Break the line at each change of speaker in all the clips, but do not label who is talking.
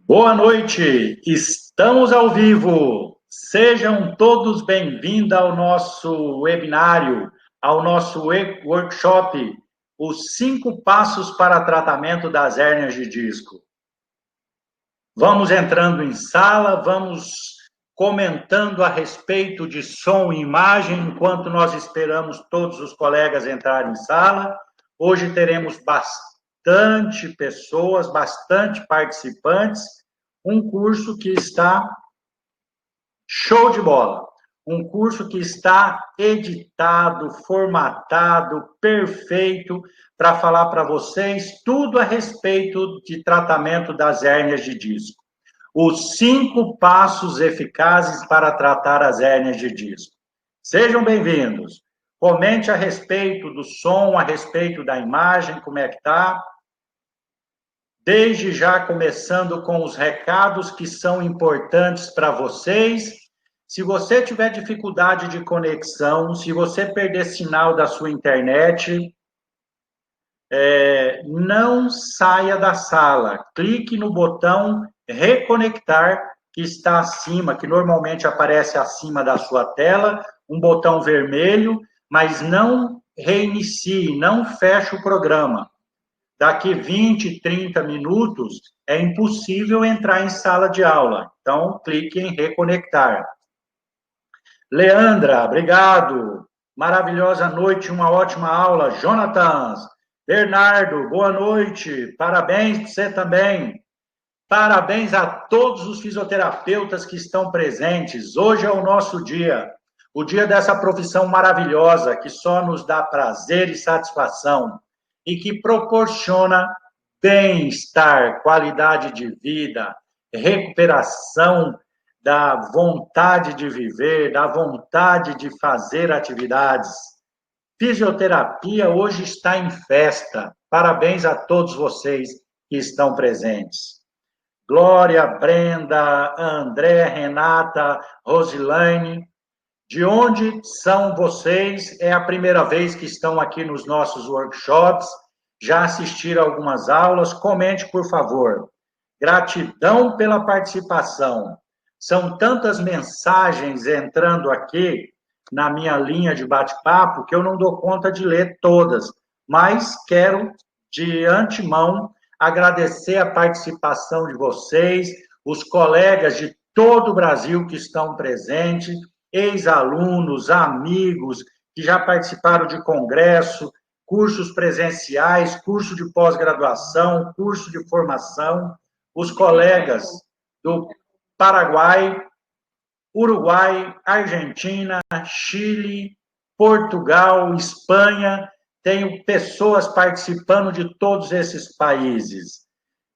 Boa noite, estamos ao vivo. Sejam todos bem-vindos ao nosso webinário, ao nosso workshop, os 5 passos para tratamento das hérnias de disco. Vamos entrando em sala, vamos comentando a respeito de som e imagem, enquanto nós esperamos todos os colegas entrarem em sala. Hoje teremos bastante pessoas, bastante participantes, um curso que está show de bola, um curso que está editado, formatado, perfeito, para falar para vocês tudo a respeito de tratamento das hérnias de disco. Os 5 passos eficazes para tratar as hérnias de disco. Sejam bem-vindos. Comente a respeito do som, a respeito da imagem, como é que está. Desde já começando com os recados que são importantes para vocês. Se você tiver dificuldade de conexão, se você perder sinal da sua internet, não saia da sala. Clique no botão reconectar, que está acima, que normalmente aparece acima da sua tela, um botão vermelho, mas não reinicie, não feche o programa. Daqui 20, 30 minutos, é impossível entrar em sala de aula. Então, clique em reconectar. Leandra, obrigado. Maravilhosa noite, uma ótima aula. Jonathan, Bernardo, boa noite. Parabéns para você também. Parabéns a todos os fisioterapeutas que estão presentes. Hoje é o nosso dia. O dia dessa profissão maravilhosa, que só nos dá prazer e satisfação e que proporciona bem-estar, qualidade de vida, recuperação da vontade de viver, da vontade de fazer atividades. Fisioterapia hoje está em festa. Parabéns a todos vocês que estão presentes. Glória, Brenda, André, Renata, Rosilaine. De onde são vocês? É a primeira vez que estão aqui nos nossos workshops? Já assistiram algumas aulas? Comente, por favor. Gratidão pela participação. São tantas mensagens entrando aqui na minha linha de bate-papo que eu não dou conta de ler todas, mas quero, de antemão, agradecer a participação de vocês, os colegas de todo o Brasil que estão presentes, ex-alunos, amigos que já participaram de congresso, cursos presenciais, curso de pós-graduação, curso de formação, os colegas do Paraguai, Uruguai, Argentina, Chile, Portugal, Espanha. Tenho pessoas participando de todos esses países.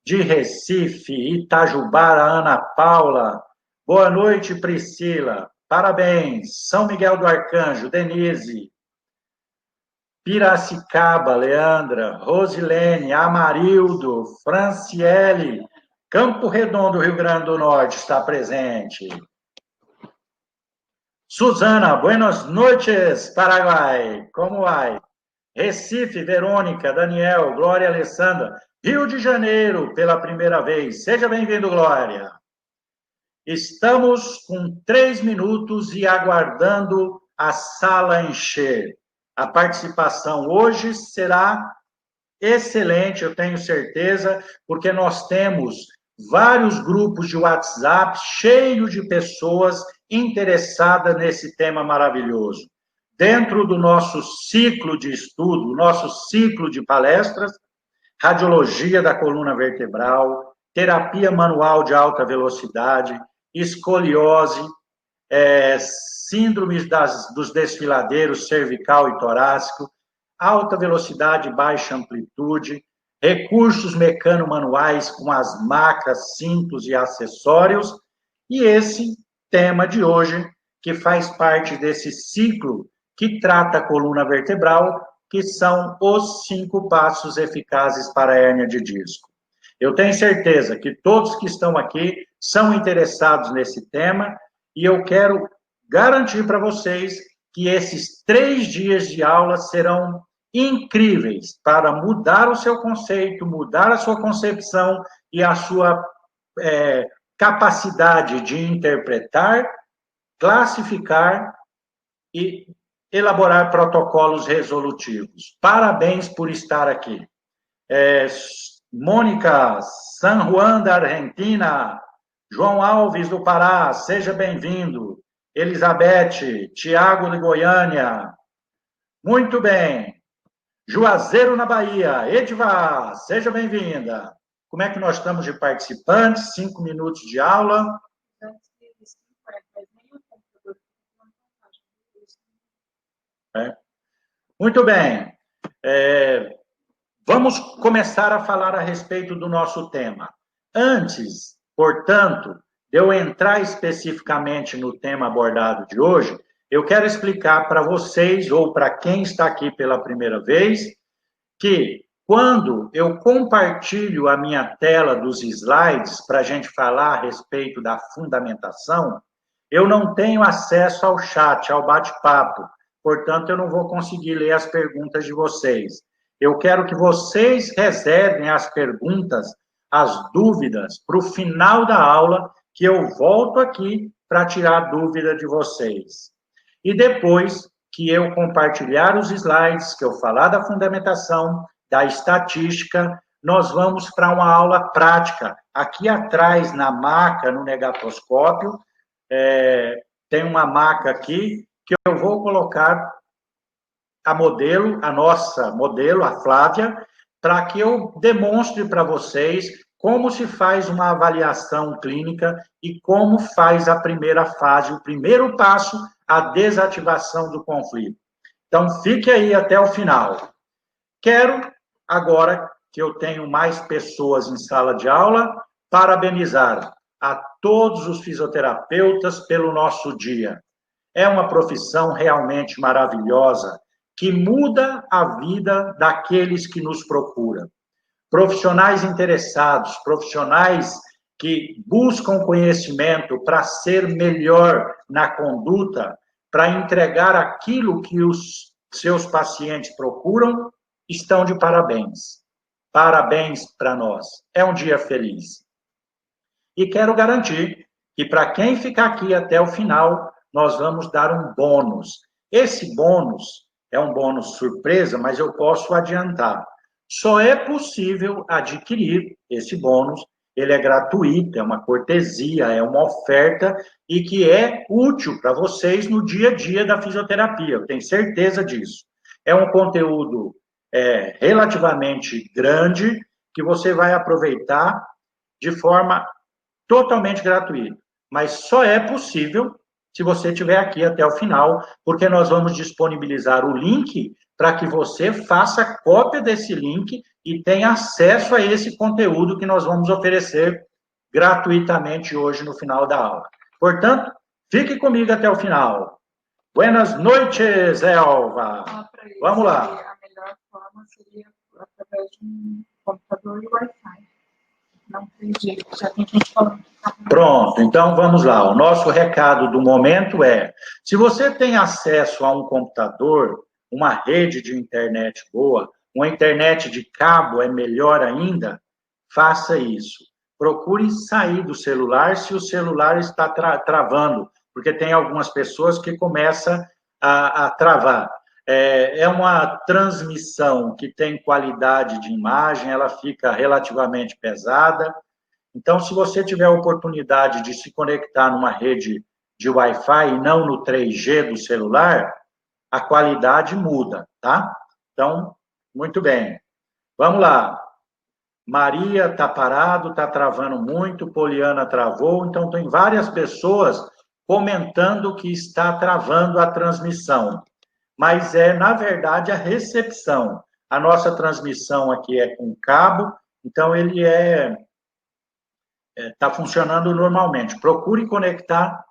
De Recife, Itajubara, Ana Paula. Boa noite, Priscila. Parabéns. São Miguel do Arcanjo, Denise. Piracicaba, Leandra. Rosilene, Amarildo, Franciele. Campo Redondo, Rio Grande do Norte, está presente. Suzana, buenas noches, Paraguai. Como vai? Recife, Verônica, Daniel, Glória Alessandra. Rio de Janeiro, pela primeira vez. Seja bem-vindo, Glória. Estamos com 3 minutos e aguardando a sala encher. A participação hoje será excelente, eu tenho certeza, porque nós temos vários grupos de WhatsApp cheios de pessoas interessadas nesse tema maravilhoso. Dentro do nosso ciclo de estudo, nosso ciclo de palestras, radiologia da coluna vertebral, terapia manual de alta velocidade, escoliose, síndromes dos desfiladeiros cervical e torácico, alta velocidade e baixa amplitude, recursos mecano-manuais com as macas, cintos e acessórios, e esse tema de hoje, que faz parte desse ciclo que trata a coluna vertebral, que são os 5 passos eficazes para a hérnia de disco. Eu tenho certeza que todos que estão aqui são interessados nesse tema, e eu quero garantir para vocês que esses 3 dias de aula serão incríveis para mudar o seu conceito, mudar a sua concepção e a sua capacidade de interpretar, classificar e elaborar protocolos resolutivos. Parabéns por estar aqui. Mônica, San Juan da Argentina, João Alves do Pará, seja bem-vindo. Elizabeth, Tiago de Goiânia. Muito bem. Juazeiro, na Bahia. Edva, seja bem-vinda. Como é que nós estamos de participantes? 5 minutos de aula. Muito bem. Vamos começar a falar a respeito do nosso tema. Antes, portanto, de eu entrar especificamente no tema abordado de hoje, eu quero explicar para vocês, ou para quem está aqui pela primeira vez, que quando eu compartilho a minha tela dos slides para a gente falar a respeito da fundamentação, eu não tenho acesso ao chat, ao bate-papo, portanto, eu não vou conseguir ler as perguntas de vocês. Eu quero que vocês reservem as perguntas, as dúvidas, para o final da aula, que eu volto aqui para tirar dúvida de vocês. E depois que eu compartilhar os slides, que eu falar da fundamentação, da estatística, nós vamos para uma aula prática. Aqui atrás, na maca, no negatoscópio, tem uma maca aqui que eu vou colocar a modelo, a nossa modelo, a Flávia, para que eu demonstre para vocês como se faz uma avaliação clínica e como faz a primeira fase, o primeiro passo, a desativação do conflito. Então, fique aí até o final. Quero, agora que eu tenho mais pessoas em sala de aula, parabenizar a todos os fisioterapeutas pelo nosso dia. É uma profissão realmente maravilhosa, que muda a vida daqueles que nos procuram. Profissionais interessados, profissionais que buscam conhecimento para ser melhor na conduta, para entregar aquilo que os seus pacientes procuram, estão de parabéns. Parabéns para nós. É um dia feliz. E quero garantir que para quem ficar aqui até o final, nós vamos dar um bônus. Esse bônus é um bônus surpresa, mas eu posso adiantar. Só é possível adquirir esse bônus, ele é gratuito, é uma cortesia, é uma oferta e que é útil para vocês no dia a dia da fisioterapia, eu tenho certeza disso. É um conteúdo relativamente grande que você vai aproveitar de forma totalmente gratuita, mas só é possível se você estiver aqui até o final, porque nós vamos disponibilizar o link para que você faça cópia desse link e tenha acesso a esse conteúdo que nós vamos oferecer gratuitamente hoje no final da aula. Portanto, fique comigo até o final. Buenas noites, Elva. Vamos lá.
A melhor forma seria através de um computador e Wi-Fi. Não tem jeito, já tem gente falando que tá...
Pronto, então vamos lá. O nosso recado do momento é: se você tem acesso a um computador, uma rede de internet boa, uma internet de cabo é melhor ainda, faça isso. Procure sair do celular se o celular está travando, porque tem algumas pessoas que começam a travar. É uma transmissão que tem qualidade de imagem, ela fica relativamente pesada. Então, se você tiver a oportunidade de se conectar numa rede de Wi-Fi e não no 3G do celular, a qualidade muda, tá? Então, muito bem. Vamos lá. Maria está parado, está travando muito, Poliana travou, então tem várias pessoas comentando que está travando a transmissão. Mas na verdade, a recepção. A nossa transmissão aqui é com cabo, então ele está funcionando normalmente. Procure conectar.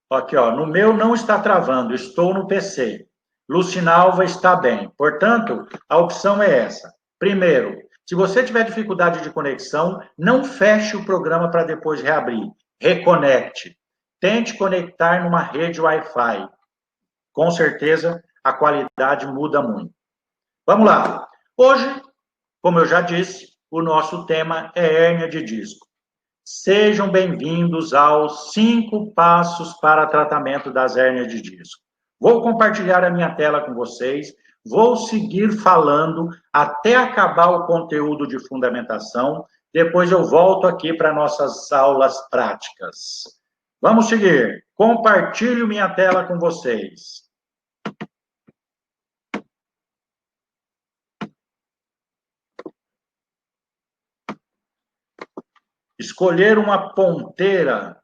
Aqui, ó, no meu não está travando, estou no PC. Lucinalva está bem. Portanto, a opção é essa. Primeiro, se você tiver dificuldade de conexão, não feche o programa para depois reabrir. Reconecte. Tente conectar numa rede Wi-Fi. Com certeza, a qualidade muda muito. Vamos lá. Hoje, como eu já disse, o nosso tema é hérnia de disco. Sejam bem-vindos aos 5 passos para tratamento das hérnias de disco. Vou compartilhar a minha tela com vocês, vou seguir falando até acabar o conteúdo de fundamentação, depois eu volto aqui para nossas aulas práticas. Vamos seguir. Compartilho minha tela com vocês. Escolher uma ponteira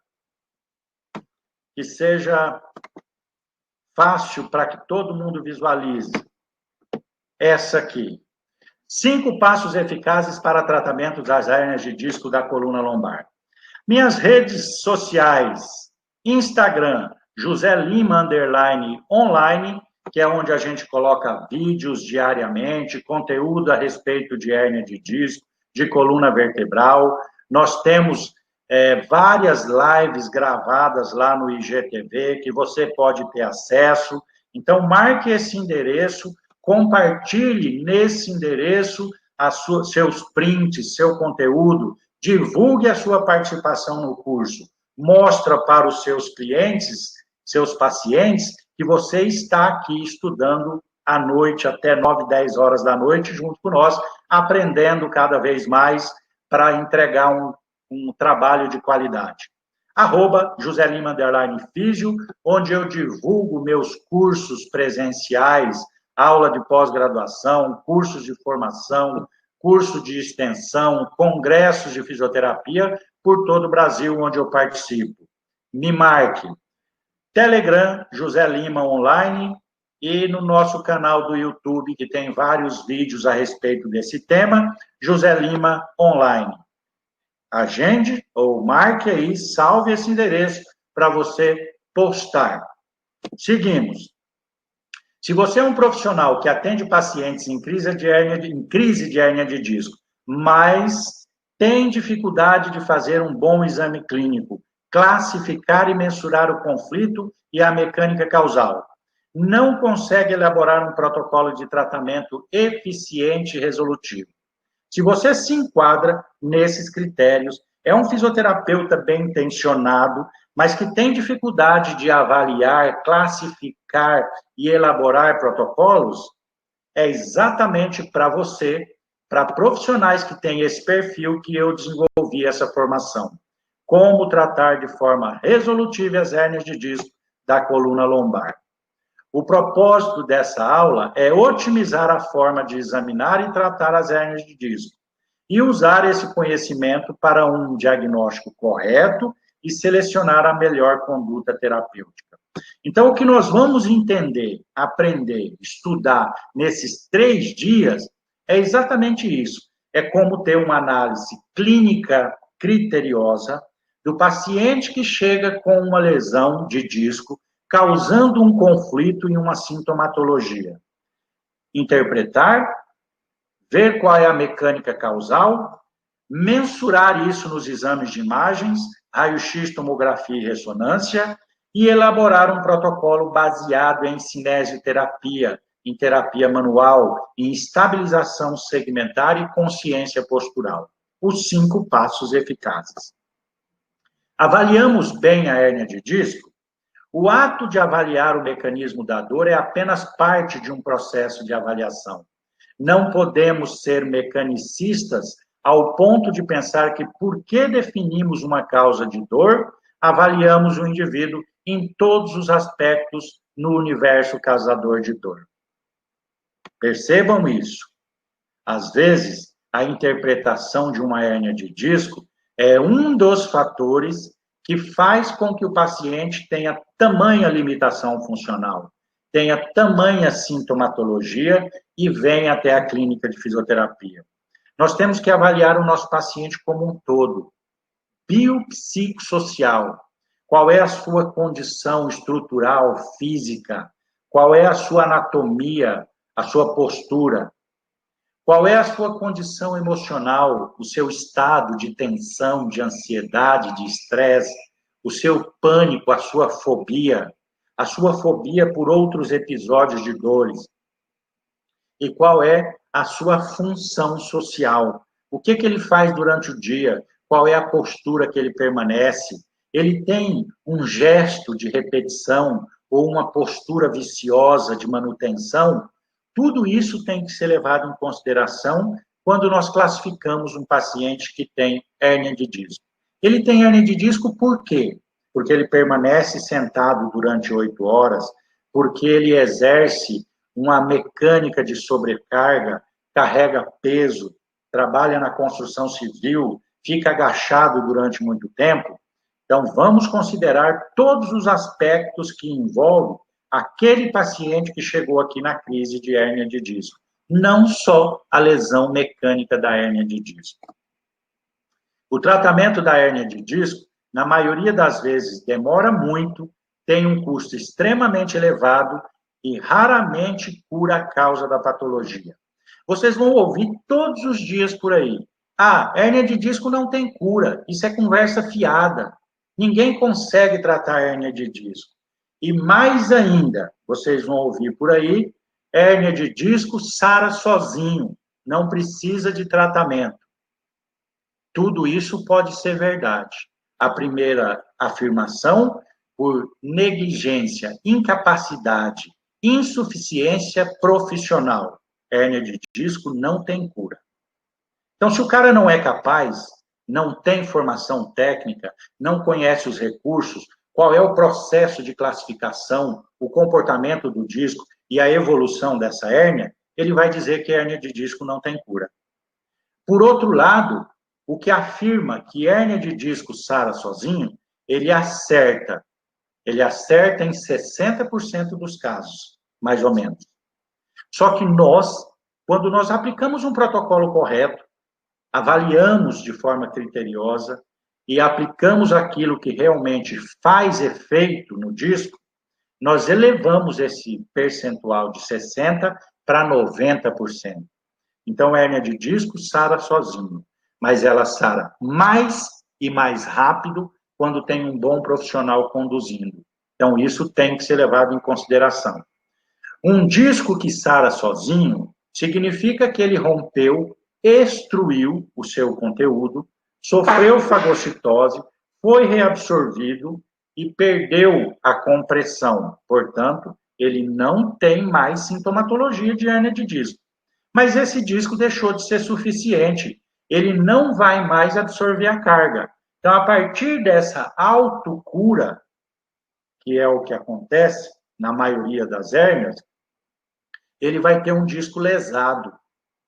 que seja fácil para que todo mundo visualize. Essa aqui. 5 passos eficazes para tratamento das hérnias de disco da coluna lombar. Minhas redes sociais, Instagram, José Lima _online, que é onde a gente coloca vídeos diariamente, conteúdo a respeito de hérnia de disco, de coluna vertebral. Nós temos várias lives gravadas lá no IGTV, que você pode ter acesso. Então, marque esse endereço, compartilhe nesse endereço seus prints, seu conteúdo, divulgue a sua participação no curso, mostra para os seus clientes, seus pacientes, que você está aqui estudando à noite, até 9, 10 horas da noite, junto com nós, aprendendo cada vez mais para entregar um trabalho de qualidade. @José Lima _Físio, onde eu divulgo meus cursos presenciais, aula de pós-graduação, cursos de formação, curso de extensão, congressos de fisioterapia por todo o Brasil, onde eu participo. Me marque. Telegram, José Lima Online, e no nosso canal do YouTube, que tem vários vídeos a respeito desse tema, José Lima Online. Agende ou marque aí, salve esse endereço para você postar. Seguimos. Se você é um profissional que atende pacientes em crise de hérnia de disco, mas tem dificuldade de fazer um bom exame clínico, classificar e mensurar o conflito e a mecânica causal, não consegue elaborar um protocolo de tratamento eficiente e resolutivo. Se você se enquadra nesses critérios, é um fisioterapeuta bem intencionado, mas que tem dificuldade de avaliar, classificar e elaborar protocolos, é exatamente para você, para profissionais que têm esse perfil, que eu desenvolvi essa formação. Como tratar de forma resolutiva as hérnias de disco da coluna lombar. O propósito dessa aula é otimizar a forma de examinar e tratar as hérnias de disco e usar esse conhecimento para um diagnóstico correto e selecionar a melhor conduta terapêutica. Então, o que nós vamos entender, aprender, estudar nesses 3 dias é exatamente isso. É como ter uma análise clínica criteriosa do paciente que chega com uma lesão de disco, causando um conflito e uma sintomatologia. Interpretar, ver qual é a mecânica causal, mensurar isso nos exames de imagens, raio-x, tomografia e ressonância, e elaborar um protocolo baseado em cinesioterapia, em terapia manual, em estabilização segmentar e consciência postural. Os 5 passos eficazes. Avaliamos bem a hérnia de disco? O ato de avaliar o mecanismo da dor é apenas parte de um processo de avaliação. Não podemos ser mecanicistas ao ponto de pensar que, porque definimos uma causa de dor, avaliamos o indivíduo em todos os aspectos no universo causador de dor. Percebam isso. Às vezes, a interpretação de uma hérnia de disco é um dos fatores que faz com que o paciente tenha tamanha limitação funcional, tenha tamanha sintomatologia e venha até a clínica de fisioterapia. Nós temos que avaliar o nosso paciente como um todo, biopsicossocial. Qual é a sua condição estrutural, física? Qual é a sua anatomia, a sua postura? Qual é a sua condição emocional, o seu estado de tensão, de ansiedade, de estresse, o seu pânico, a sua fobia por outros episódios de dores? E qual é a sua função social? O que ele faz durante o dia? Qual é a postura que ele permanece? Ele tem um gesto de repetição ou uma postura viciosa de manutenção? Tudo isso tem que ser levado em consideração quando nós classificamos um paciente que tem hérnia de disco. Ele tem hérnia de disco por quê? Porque ele permanece sentado durante 8 horas, porque ele exerce uma mecânica de sobrecarga, carrega peso, trabalha na construção civil, fica agachado durante muito tempo. Então, vamos considerar todos os aspectos que envolvem aquele paciente que chegou aqui na crise de hérnia de disco, não só a lesão mecânica da hérnia de disco. O tratamento da hérnia de disco, na maioria das vezes, demora muito, tem um custo extremamente elevado e raramente cura a causa da patologia. Vocês vão ouvir todos os dias por aí: ah, hérnia de disco não tem cura, isso é conversa fiada. Ninguém consegue tratar hérnia de disco. E mais ainda, vocês vão ouvir por aí, hérnia de disco sara sozinho, não precisa de tratamento. Tudo isso pode ser verdade. A primeira afirmação, por negligência, incapacidade, insuficiência profissional. Hérnia de disco não tem cura. Então, se o cara não é capaz, não tem formação técnica, não conhece os recursos, qual é o processo de classificação, o comportamento do disco e a evolução dessa hérnia, ele vai dizer que a hérnia de disco não tem cura. Por outro lado, o que afirma que hérnia de disco sara sozinho, ele acerta em 60% dos casos, mais ou menos. Só que quando nós aplicamos um protocolo correto, avaliamos de forma criteriosa e aplicamos aquilo que realmente faz efeito no disco, nós elevamos esse percentual de 60% para 90%. Então, a hérnia de disco sara sozinho, mas ela sara mais e mais rápido quando tem um bom profissional conduzindo. Então, isso tem que ser levado em consideração. Um disco que sara sozinho significa que ele rompeu, extruiu o seu conteúdo, sofreu fagocitose, foi reabsorvido e perdeu a compressão. Portanto, ele não tem mais sintomatologia de hérnia de disco. Mas esse disco deixou de ser suficiente. Ele não vai mais absorver a carga. Então, a partir dessa autocura, que é o que acontece na maioria das hérnias, ele vai ter um disco lesado,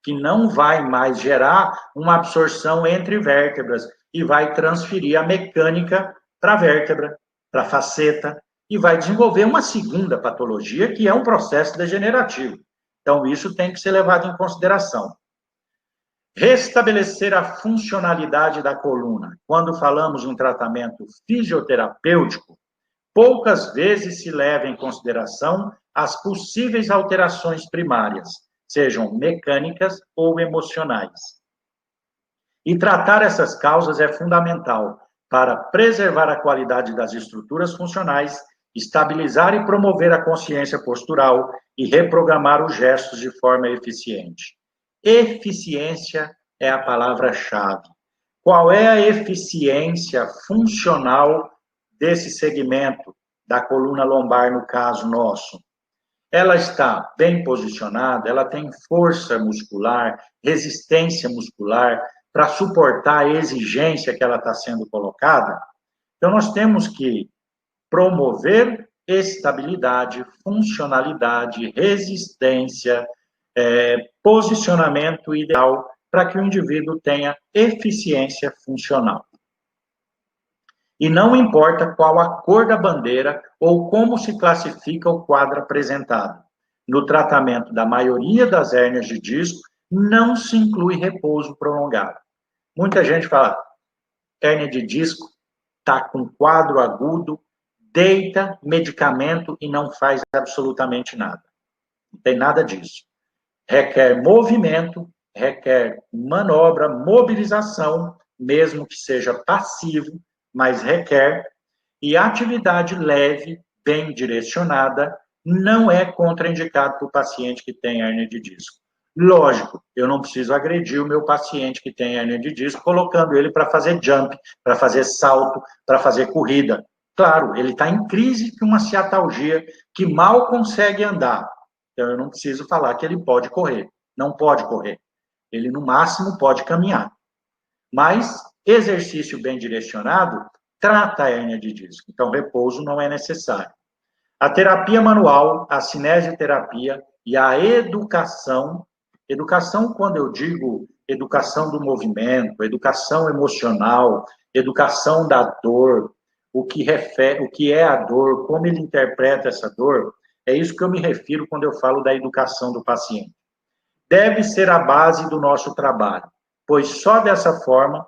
que não vai mais gerar uma absorção entre vértebras e vai transferir a mecânica para a vértebra, para a faceta, e vai desenvolver uma segunda patologia, que é um processo degenerativo. Então, isso tem que ser levado em consideração. Restabelecer a funcionalidade da coluna. Quando falamos em tratamento fisioterapêutico, poucas vezes se leva em consideração as possíveis alterações primárias, sejam mecânicas ou emocionais. E tratar essas causas é fundamental para preservar a qualidade das estruturas funcionais, estabilizar e promover a consciência postural e reprogramar os gestos de forma eficiente. Eficiência é a palavra-chave. Qual é a eficiência funcional desse segmento da coluna lombar, no caso nosso? Ela está bem posicionada, ela tem força muscular, resistência muscular para suportar a exigência que ela está sendo colocada. Então, nós temos que promover estabilidade, funcionalidade, resistência, posicionamento ideal para que o indivíduo tenha eficiência funcional. E não importa qual a cor da bandeira ou como se classifica o quadro apresentado. No tratamento da maioria das hérnias de disco, não se inclui repouso prolongado. Muita gente fala, hérnia de disco, está com quadro agudo, deita medicamento e não faz absolutamente nada. Não tem nada disso. Requer movimento, requer manobra, mobilização, mesmo que seja passivo, mas requer, e atividade leve, bem direcionada, não é contraindicado para o paciente que tem hérnia de disco. Lógico, eu não preciso agredir o meu paciente que tem hérnia de disco, colocando ele para fazer jump, para fazer salto, para fazer corrida. Claro, ele está em crise com uma ciatalgia que mal consegue andar. Então, eu não preciso falar que ele pode correr. Não pode correr. Ele, no máximo, pode caminhar. Mas exercício bem direcionado trata a hérnia de disco. Então, repouso não é necessário. A terapia manual, a cinesioterapia e a educação, quando eu digo educação do movimento, educação emocional, educação da dor, o que é a dor, como ele interpreta essa dor, é isso que eu me refiro quando eu falo da educação do paciente. Deve ser a base do nosso trabalho, pois só dessa forma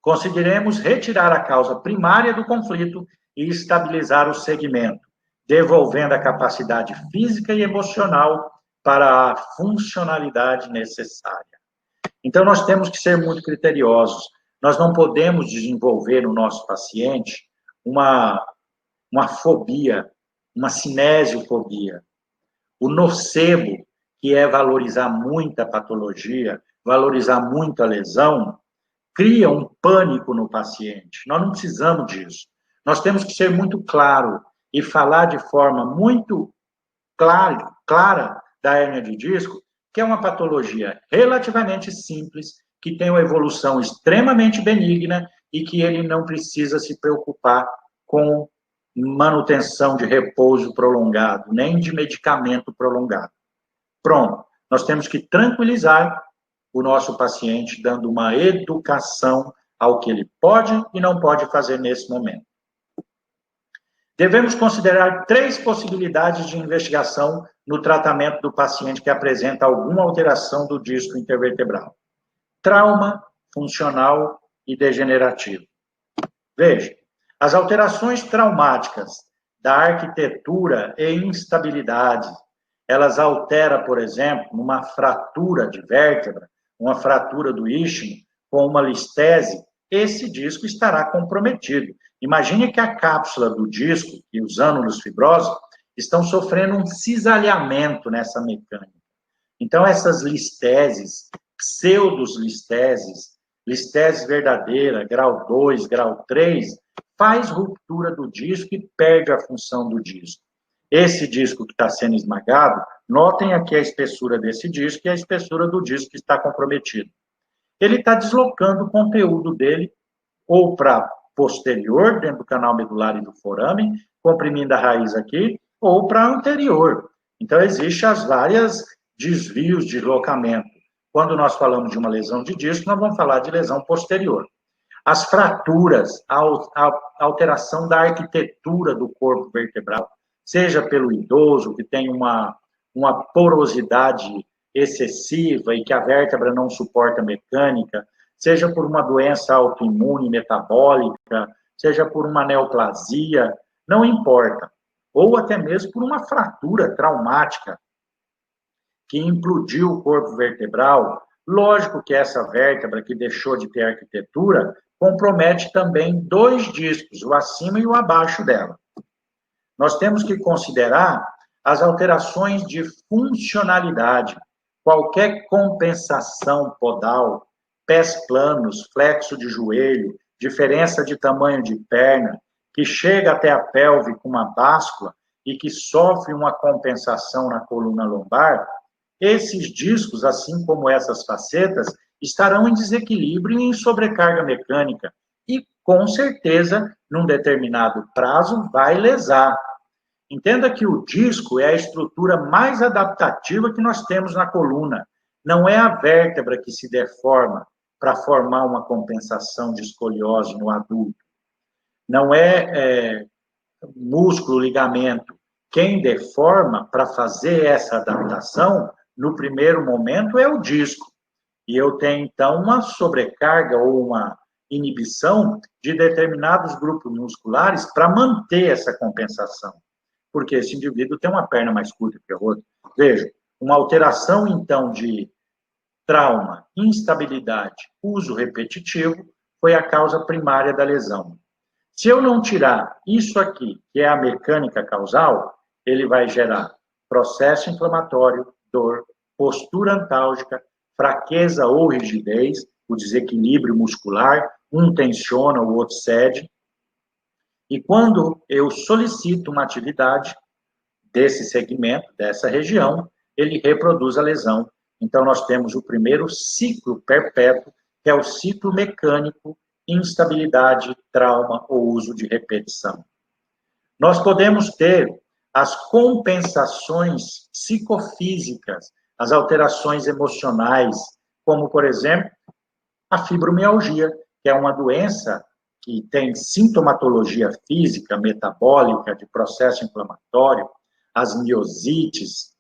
conseguiremos retirar a causa primária do conflito e estabilizar o segmento, devolvendo a capacidade física e emocional para a funcionalidade necessária. Então, nós temos que ser muito criteriosos. Nós não podemos desenvolver no nosso paciente uma fobia, uma cinesiofobia. O nocebo, que é valorizar muito a patologia, valorizar muito a lesão, cria um pânico no paciente. Nós não precisamos disso. Nós temos que ser muito claro e falar de forma muito clara da hérnia de disco, que é uma patologia relativamente simples, que tem uma evolução extremamente benigna e que ele não precisa se preocupar com manutenção de repouso prolongado, nem de medicamento prolongado. Pronto, nós temos que tranquilizar o nosso paciente, dando uma educação ao que ele pode e não pode fazer nesse momento. Devemos considerar 3 possibilidades de investigação no tratamento do paciente que apresenta alguma alteração do disco intervertebral: trauma, funcional e degenerativo. Veja, as alterações traumáticas da arquitetura e instabilidade, elas alteram, por exemplo, numa fratura de vértebra, uma fratura do istmo, com uma listese, esse disco estará comprometido. Imagine que a cápsula do disco e os ânulos fibrosos estão sofrendo um cisalhamento nessa mecânica. Então, essas listeses, pseudos-listeses, listese verdadeira, grau 2, grau 3, faz ruptura do disco e perde a função do disco. Esse disco que está sendo esmagado, notem aqui a espessura desse disco e a espessura do disco que está comprometido. Ele está deslocando o conteúdo dele ou para posterior, dentro do canal medular e do forame, comprimindo a raiz aqui, ou para anterior. Então, existem as várias desvios de deslocamento. Quando nós falamos de uma lesão de disco, nós vamos falar de lesão posterior. As fraturas, a alteração da arquitetura do corpo vertebral, seja pelo idoso, que tem uma porosidade excessiva e que a vértebra não suporta mecânica, seja por uma doença autoimune metabólica, seja por uma neoplasia, não importa. Ou até mesmo por uma fratura traumática que implodiu o corpo vertebral. Lógico que essa vértebra que deixou de ter arquitetura compromete também 2 discos, o acima e o abaixo dela. Nós temos que considerar as alterações de funcionalidade, qualquer compensação podal, pés planos, flexo de joelho, diferença de tamanho de perna, que chega até a pelve com uma báscula e que sofre uma compensação na coluna lombar, esses discos, assim como essas facetas, estarão em desequilíbrio e em sobrecarga mecânica e, com certeza, num determinado prazo, vai lesar. Entenda que o disco é a estrutura mais adaptativa que nós temos na coluna. Não é a vértebra que se deforma para formar uma compensação de escoliose no adulto. Não é músculo, ligamento. Quem deforma para fazer essa adaptação, no primeiro momento, é o disco. E eu tenho, então, uma sobrecarga ou uma inibição de determinados grupos musculares para manter essa compensação. Porque esse indivíduo tem uma perna mais curta que a outra. Veja, uma alteração, então, de trauma, instabilidade, uso repetitivo, foi a causa primária da lesão. Se eu não tirar isso aqui, que é a mecânica causal, ele vai gerar processo inflamatório, dor, postura antálgica, fraqueza ou rigidez, o desequilíbrio muscular, um tensiona, o outro cede. E quando eu solicito uma atividade desse segmento, dessa região, ele reproduz a lesão. Então, nós temos o primeiro ciclo perpétuo, que é o ciclo mecânico, instabilidade, trauma ou uso de repetição. Nós podemos ter as compensações psicofísicas, as alterações emocionais, como, por exemplo, a fibromialgia, que é uma doença que tem sintomatologia física, metabólica, de processo inflamatório, as miosites,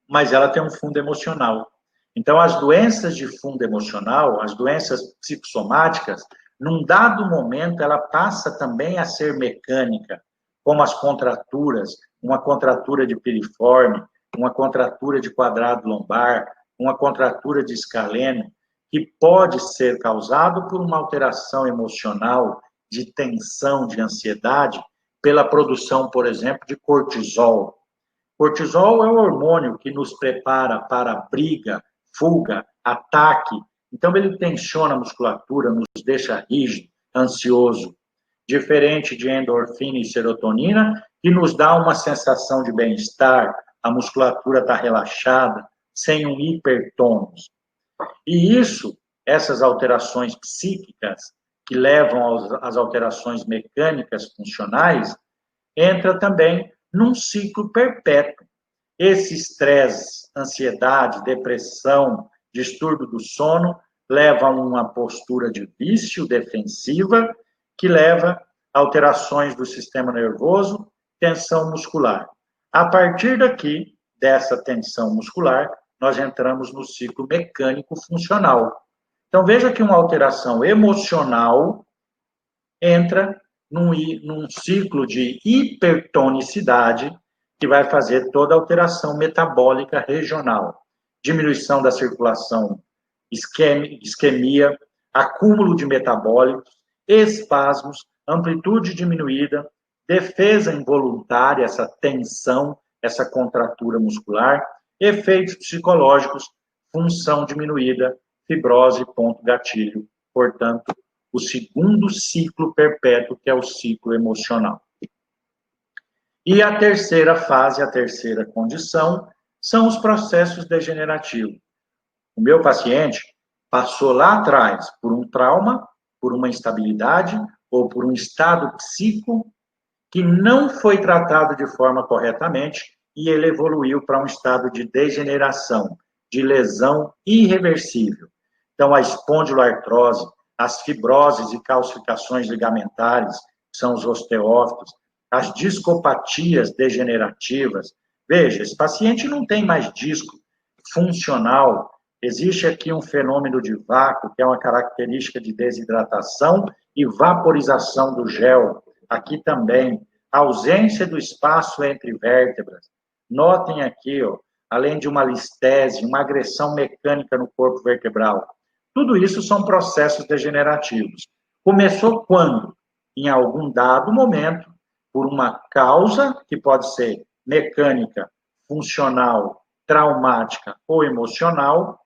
mas ela tem um fundo emocional. Então, as doenças de fundo emocional, as doenças psicossomáticas, num dado momento, ela passa também a ser mecânica, como as contraturas, uma contratura de piriforme, uma contratura de quadrado lombar, uma contratura de escaleno, que pode ser causado por uma alteração emocional, de tensão, de ansiedade, pela produção, por exemplo, de cortisol. Cortisol é o hormônio que nos prepara para briga, fuga, ataque. Então, ele tensiona a musculatura, nos deixa rígido, ansioso. Diferente de endorfina e serotonina, que nos dá uma sensação de bem-estar, a musculatura está relaxada, sem um hipertônus. E isso, essas alterações psíquicas, que levam às alterações mecânicas funcionais, entra também num ciclo perpétuo. Esse estresse, ansiedade, depressão, distúrbio do sono, leva a uma postura de vício defensiva, que leva a alterações do sistema nervoso, tensão muscular. A partir daqui, dessa tensão muscular, nós entramos no ciclo mecânico funcional. Então, veja que uma alteração emocional entra num ciclo de hipertonicidade que vai fazer toda a alteração metabólica regional. Diminuição da circulação, isquemia, acúmulo de metabólicos, espasmos, amplitude diminuída, defesa involuntária, essa tensão, essa contratura muscular, efeitos psicológicos, função diminuída, fibrose, ponto gatilho, portanto, o segundo ciclo perpétuo, que é o ciclo emocional. E a terceira fase, a terceira condição, são os processos degenerativos. O meu paciente passou lá atrás por um trauma, por uma instabilidade ou por um estado psíquico que não foi tratado de forma corretamente e ele evoluiu para um estado de degeneração, de lesão irreversível. Então, a espondiloartrose, as fibroses e calcificações ligamentares, que são os osteófitos, as discopatias degenerativas. Veja, esse paciente não tem mais disco funcional. Existe aqui um fenômeno de vácuo, que é uma característica de desidratação e vaporização do gel. Aqui também, a ausência do espaço entre vértebras. Notem aqui, ó, além de uma listese, uma agressão mecânica no corpo vertebral. Tudo isso são processos degenerativos. Começou quando? Em algum dado momento, por uma causa, que pode ser mecânica, funcional, traumática ou emocional,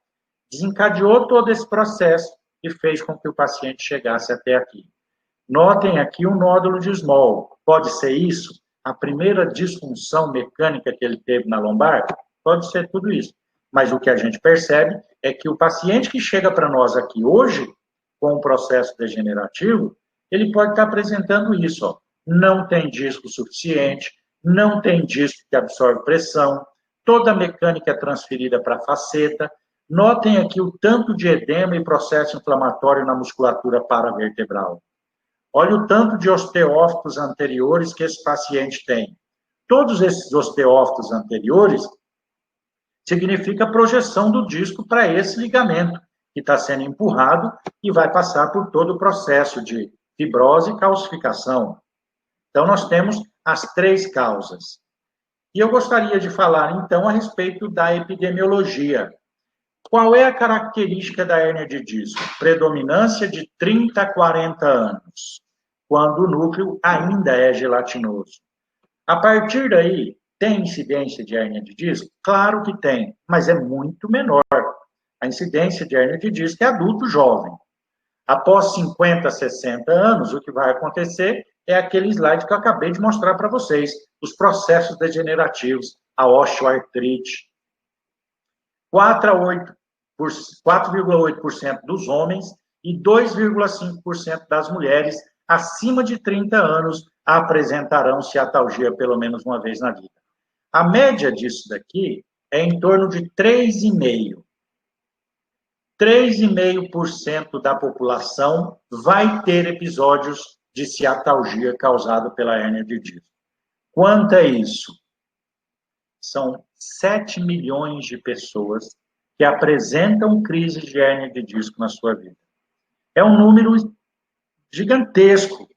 desencadeou todo esse processo e fez com que o paciente chegasse até aqui. Notem aqui um nódulo de Small. Pode ser isso? A primeira disfunção mecânica que ele teve na lombar? Pode ser tudo isso. Mas o que a gente percebe é que o paciente que chega para nós aqui hoje, com um processo degenerativo, ele pode estar apresentando isso, ó. Não tem disco suficiente, não tem disco que absorve pressão, toda a mecânica é transferida para a faceta. Notem aqui o tanto de edema e processo inflamatório na musculatura paravertebral. Olha o tanto de osteófitos anteriores que esse paciente tem. Todos esses osteófitos anteriores significa projeção do disco para esse ligamento, que está sendo empurrado e vai passar por todo o processo de fibrose e calcificação. Então, nós temos as três causas. E eu gostaria de falar, então, a respeito da epidemiologia. Qual é a característica da hérnia de disco? Predominância de 30 a 40 anos, quando o núcleo ainda é gelatinoso. A partir daí, Tem incidência de hérnia de disco? Claro que tem, mas é muito menor. A incidência de hérnia de disco é adulto jovem. Após 50, 60 anos, o que vai acontecer é aquele slide que eu acabei de mostrar para vocês, os processos degenerativos, a osteoartrite. 4,8% dos homens e 2,5% das mulheres acima de 30 anos apresentarão ciatalgia pelo menos uma vez na vida. A média disso daqui é em torno de 3,5%. 3,5% da população vai ter episódios de ciatalgia causado pela hérnia de disco. Quanto é isso? São 7 milhões de pessoas que apresentam crise de hérnia de disco na sua vida. É um número gigantesco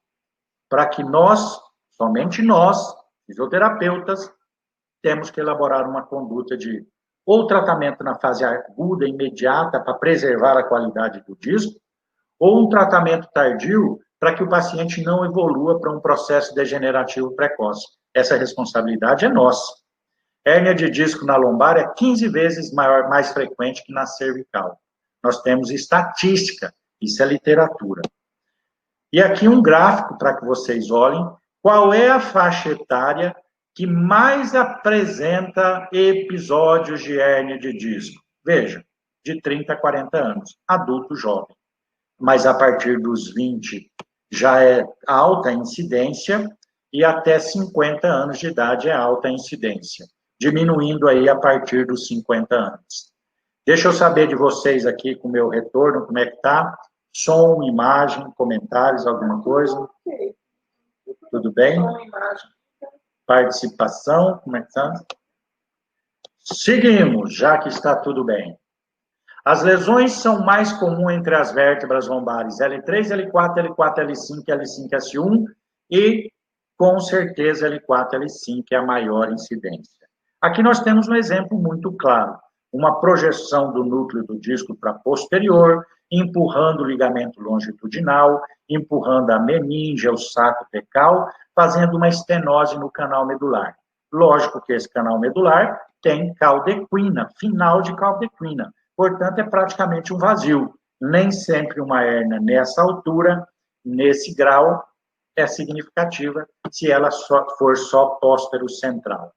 para que nós, somente nós, fisioterapeutas, temos que elaborar uma conduta de ou tratamento na fase aguda, imediata, para preservar a qualidade do disco, ou um tratamento tardio para que o paciente não evolua para um processo degenerativo precoce. Essa responsabilidade é nossa. Hérnia de disco na lombar é 15 vezes mais frequente que na cervical. Nós temos estatística, isso é literatura. E aqui um gráfico para que vocês olhem qual é a faixa etária que mais apresenta episódios de hérnia de disco. Veja, de 30 a 40 anos, adulto jovem. Mas a partir dos 20 já é alta incidência e até 50 anos de idade é alta incidência, diminuindo aí a partir dos 50 anos. Deixa eu saber de vocês aqui com o meu retorno, como é que tá? Som, imagem, comentários, alguma coisa?
Ok.
Tudo bem?
Som, imagem.
Participação, como é que está? Seguimos, já que está tudo bem. As lesões são mais comuns entre as vértebras lombares L3, L4, L4, L5, L5, S1 e, com certeza, L4, L5 é a maior incidência. Aqui nós temos um exemplo muito claro. Uma projeção do núcleo do disco para posterior, empurrando o ligamento longitudinal, empurrando a meninge, o saco fecal, fazendo uma estenose no canal medular. Lógico que esse canal medular tem caldequina, final de caldequina. Portanto, é praticamente um vazio. Nem sempre uma hérnia nessa altura, nesse grau, é significativa se ela for só póstero-central.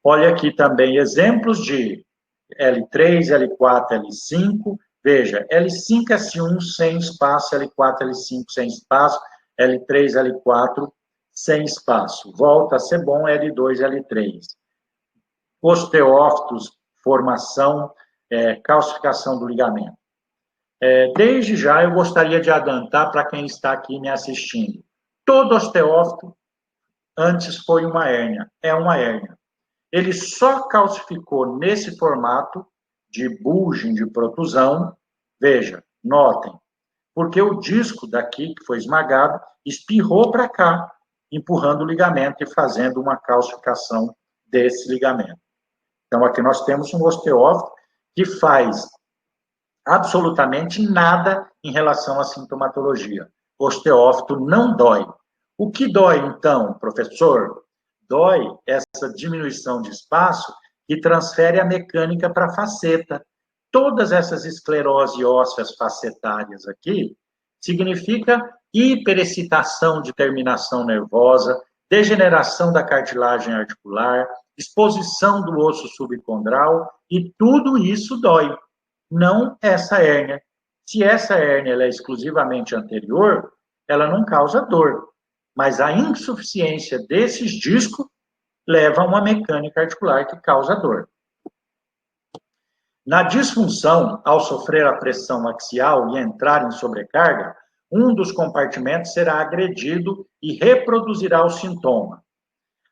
Olha aqui também exemplos de L3, L4, L5. Veja, L5, S1 sem espaço, L4, L5 sem espaço, L3, L4 sem espaço. Volta a ser bom L2, L3. Osteófitos, formação, calcificação do ligamento. Desde já, eu gostaria de adiantar para quem está aqui me assistindo. Todo osteófito antes foi uma hérnia, é uma hérnia. Ele só calcificou nesse formato de bulging, de protusão, veja, notem, porque o disco daqui, que foi esmagado, espirrou para cá, empurrando o ligamento e fazendo uma calcificação desse ligamento. Então, aqui nós temos um osteófito que faz absolutamente nada em relação à sintomatologia. O osteófito não dói. O que dói, então, professor? Dói essa diminuição de espaço que transfere a mecânica para a faceta. Todas essas esclerose ósseas facetárias aqui significa hiperexcitação de terminação nervosa, degeneração da cartilagem articular, exposição do osso subcondral, e tudo isso dói. Não essa hérnia. Se essa hérnia ela é exclusivamente anterior, ela não causa dor. Mas a insuficiência desses discos leva a uma mecânica articular que causa dor. Na disfunção, ao sofrer a pressão axial e entrar em sobrecarga, um dos compartimentos será agredido e reproduzirá o sintoma.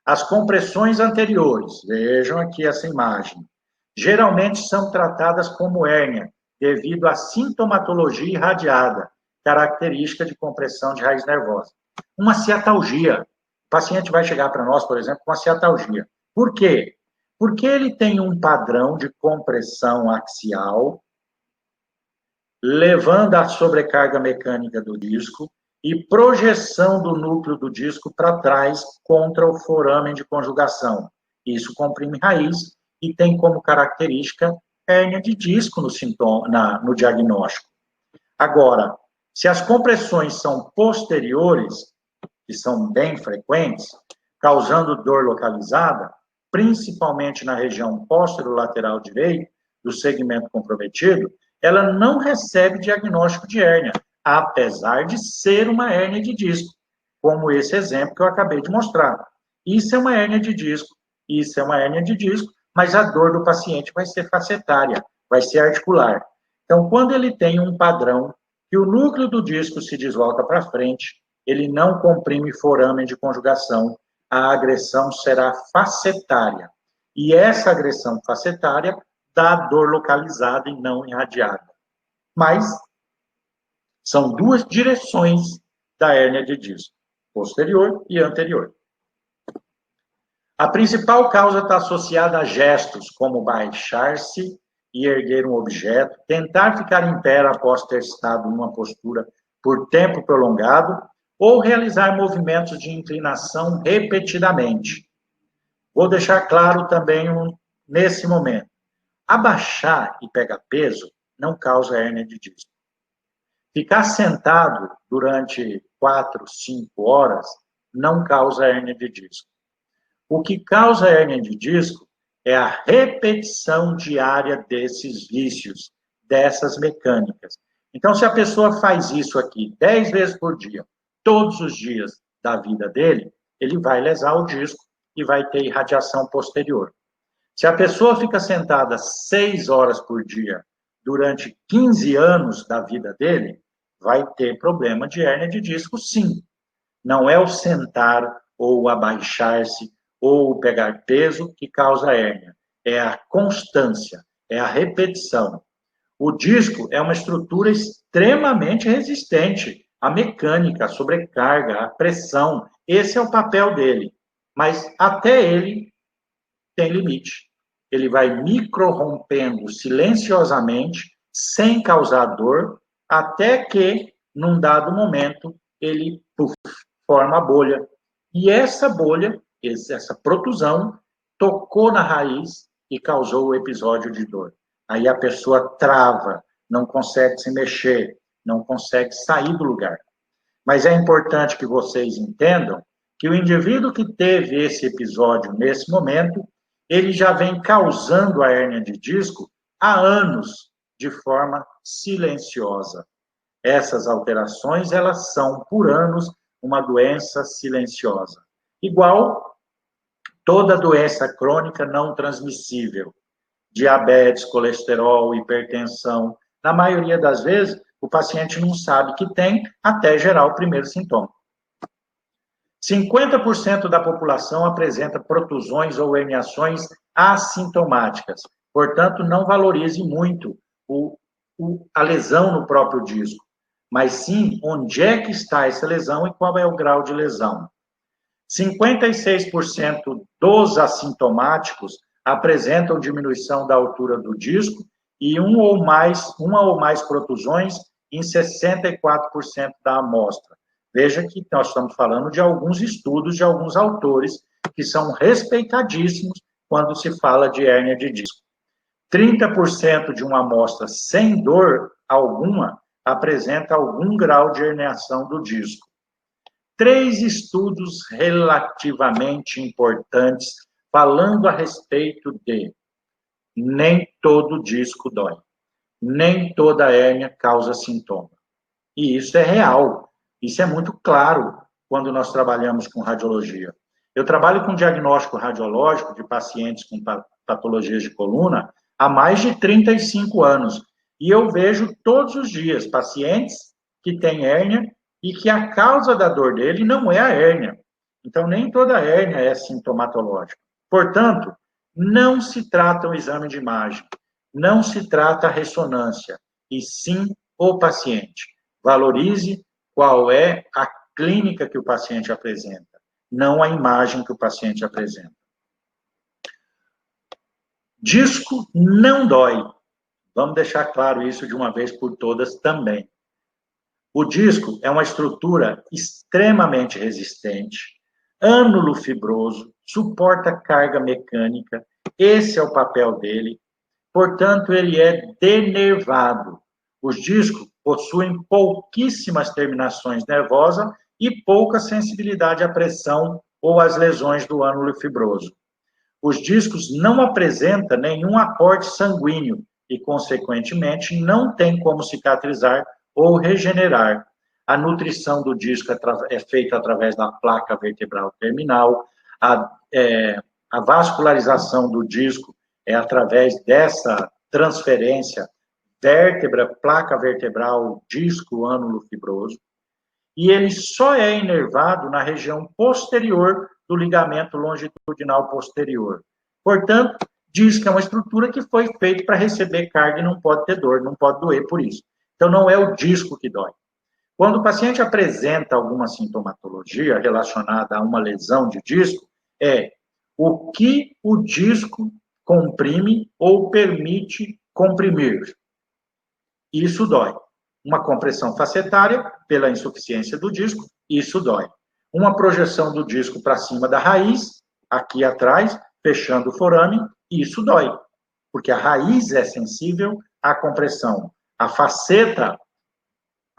As compressões anteriores, vejam aqui essa imagem, geralmente são tratadas como hérnia, devido à sintomatologia irradiada, característica de compressão de raiz nervosa. Uma ciatalgia. O paciente vai chegar para nós, por exemplo, com uma ciatalgia. Por quê? Porque ele tem um padrão de compressão axial, levando a sobrecarga mecânica do disco e projeção do núcleo do disco para trás contra o foramen de conjugação. Isso comprime raiz e tem como característica hérnia de disco no diagnóstico. Agora, se as compressões são posteriores, que são bem frequentes, causando dor localizada, principalmente na região posterolateral direita, do segmento comprometido, ela não recebe diagnóstico de hérnia, apesar de ser uma hérnia de disco, como esse exemplo que eu acabei de mostrar. Isso é uma hérnia de disco, isso é uma hérnia de disco, mas a dor do paciente vai ser facetária, vai ser articular. Então, quando ele tem um padrão que o núcleo do disco se desloca para frente, ele não comprime foramen de conjugação, a agressão será facetária. E essa agressão facetária dá dor localizada e não irradiada. Mas são duas direções da hérnia de disco, posterior e anterior. A principal causa está associada a gestos, como baixar-se e erguer um objeto, tentar ficar em pé após ter estado em uma postura por tempo prolongado, ou realizar movimentos de inclinação repetidamente. Vou deixar claro também nesse momento. Abaixar e pegar peso não causa hérnia de disco. Ficar sentado durante 4, 5 horas não causa hérnia de disco. O que causa hérnia de disco é a repetição diária desses vícios, dessas mecânicas. Então, se a pessoa faz isso aqui 10 vezes por dia, todos os dias da vida dele, ele vai lesar o disco e vai ter irradiação posterior. Se a pessoa fica sentada 6 horas por dia durante 15 anos da vida dele, vai ter problema de hérnia de disco, sim. Não é o sentar ou o abaixar-se ou o pegar peso que causa hérnia. É a constância, é a repetição. O disco é uma estrutura extremamente resistente à mecânica, à sobrecarga, à pressão. Esse é o papel dele. Mas até ele tem limite. Ele vai micro-rompendo silenciosamente, sem causar dor, até que, num dado momento, ele forma a bolha. E essa bolha, essa protusão, tocou na raiz e causou o episódio de dor. Aí a pessoa trava, não consegue se mexer, não consegue sair do lugar. Mas é importante que vocês entendam que o indivíduo que teve esse episódio nesse momento, ele já vem causando a hérnia de disco há anos, de forma silenciosa. Essas alterações, elas são, por anos, uma doença silenciosa. Igual toda doença crônica não transmissível. Diabetes, colesterol, hipertensão. Na maioria das vezes, o paciente não sabe que tem até gerar o primeiro sintoma. 50% da população apresenta protusões ou herniações assintomáticas. Portanto, não valorize muito a lesão no próprio disco, mas sim onde é que está essa lesão e qual é o grau de lesão. 56% dos assintomáticos apresentam diminuição da altura do disco e uma ou mais protusões em 64% da amostra. Veja que nós estamos falando de alguns estudos de alguns autores que são respeitadíssimos quando se fala de hérnia de disco. 30% de uma amostra sem dor alguma apresenta algum grau de herniação do disco. 3 estudos relativamente importantes falando a respeito de nem todo disco dói, nem toda hérnia causa sintoma. E isso é real, isso é muito claro quando nós trabalhamos com radiologia. Eu trabalho com diagnóstico radiológico de pacientes com patologias de coluna há mais de 35 anos. E eu vejo todos os dias pacientes que têm hérnia e que a causa da dor dele não é a hérnia. Então, nem toda hérnia é sintomatológica. Portanto, não se trata o exame de imagem, não se trata a ressonância, e sim o paciente. Valorize qual é a clínica que o paciente apresenta, não a imagem que o paciente apresenta. Disco não dói. Vamos deixar claro isso de uma vez por todas também. O disco é uma estrutura extremamente resistente, ânulo fibroso, suporta carga mecânica, esse é o papel dele, portanto, ele é denervado. Os discos possuem pouquíssimas terminações nervosas e pouca sensibilidade à pressão ou às lesões do ânulo fibroso. Os discos não apresentam nenhum aporte sanguíneo e, consequentemente, não tem como cicatrizar ou regenerar. A nutrição do disco é feita através da placa vertebral terminal, a vascularização do disco é através dessa transferência vértebra, placa vertebral, disco, ânulo fibroso, e ele só é inervado na região posterior do ligamento longitudinal posterior. Portanto, diz que é uma estrutura que foi feita para receber carga e não pode ter dor, não pode doer por isso. Então, não é o disco que dói. Quando o paciente apresenta alguma sintomatologia relacionada a uma lesão de disco, é o que o disco comprime ou permite comprimir. Isso dói. Uma compressão facetária pela insuficiência do disco, isso dói. Uma projeção do disco para cima da raiz, aqui atrás, fechando o forame, isso dói. Porque a raiz é sensível à compressão. A faceta,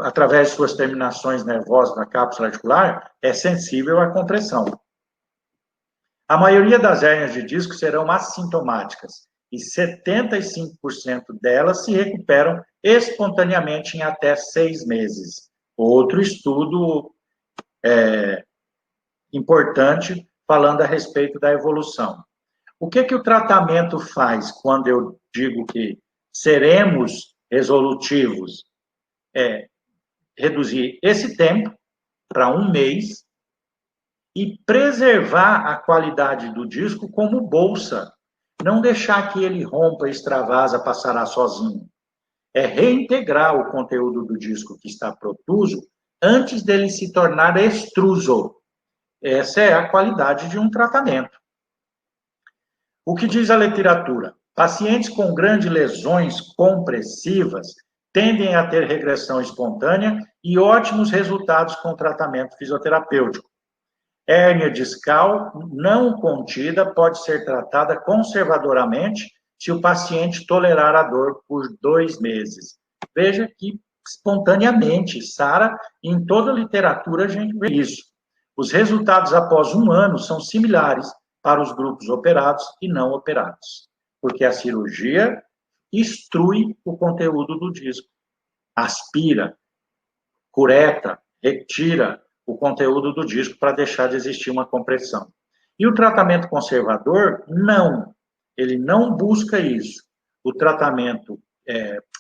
através de suas terminações nervosas na cápsula articular, é sensível à compressão. A maioria das hérnias de disco serão assintomáticas e 75% delas se recuperam espontaneamente em até 6 meses. Outro estudo importante falando a respeito da evolução. O que o tratamento faz quando eu digo que seremos resolutivos? Reduzir esse tempo para 1 mês e preservar a qualidade do disco como bolsa. Não deixar que ele rompa, extravasa, passará sozinho. É reintegrar o conteúdo do disco que está protuso antes dele se tornar extruso. Essa é a qualidade de um tratamento. O que diz a literatura? Pacientes com grandes lesões compressivas tendem a ter regressão espontânea e ótimos resultados com o tratamento fisioterapêutico. Hérnia discal não contida pode ser tratada conservadoramente se o paciente tolerar a dor por 2 meses. Veja que espontaneamente, sara, em toda a literatura a gente vê isso. Os resultados após 1 ano são similares para os grupos operados e não operados, porque a cirurgia extrui o conteúdo do disco, aspira, cureta, retira o conteúdo do disco para deixar de existir uma compressão. E o tratamento conservador, não. Ele não busca isso. O tratamento,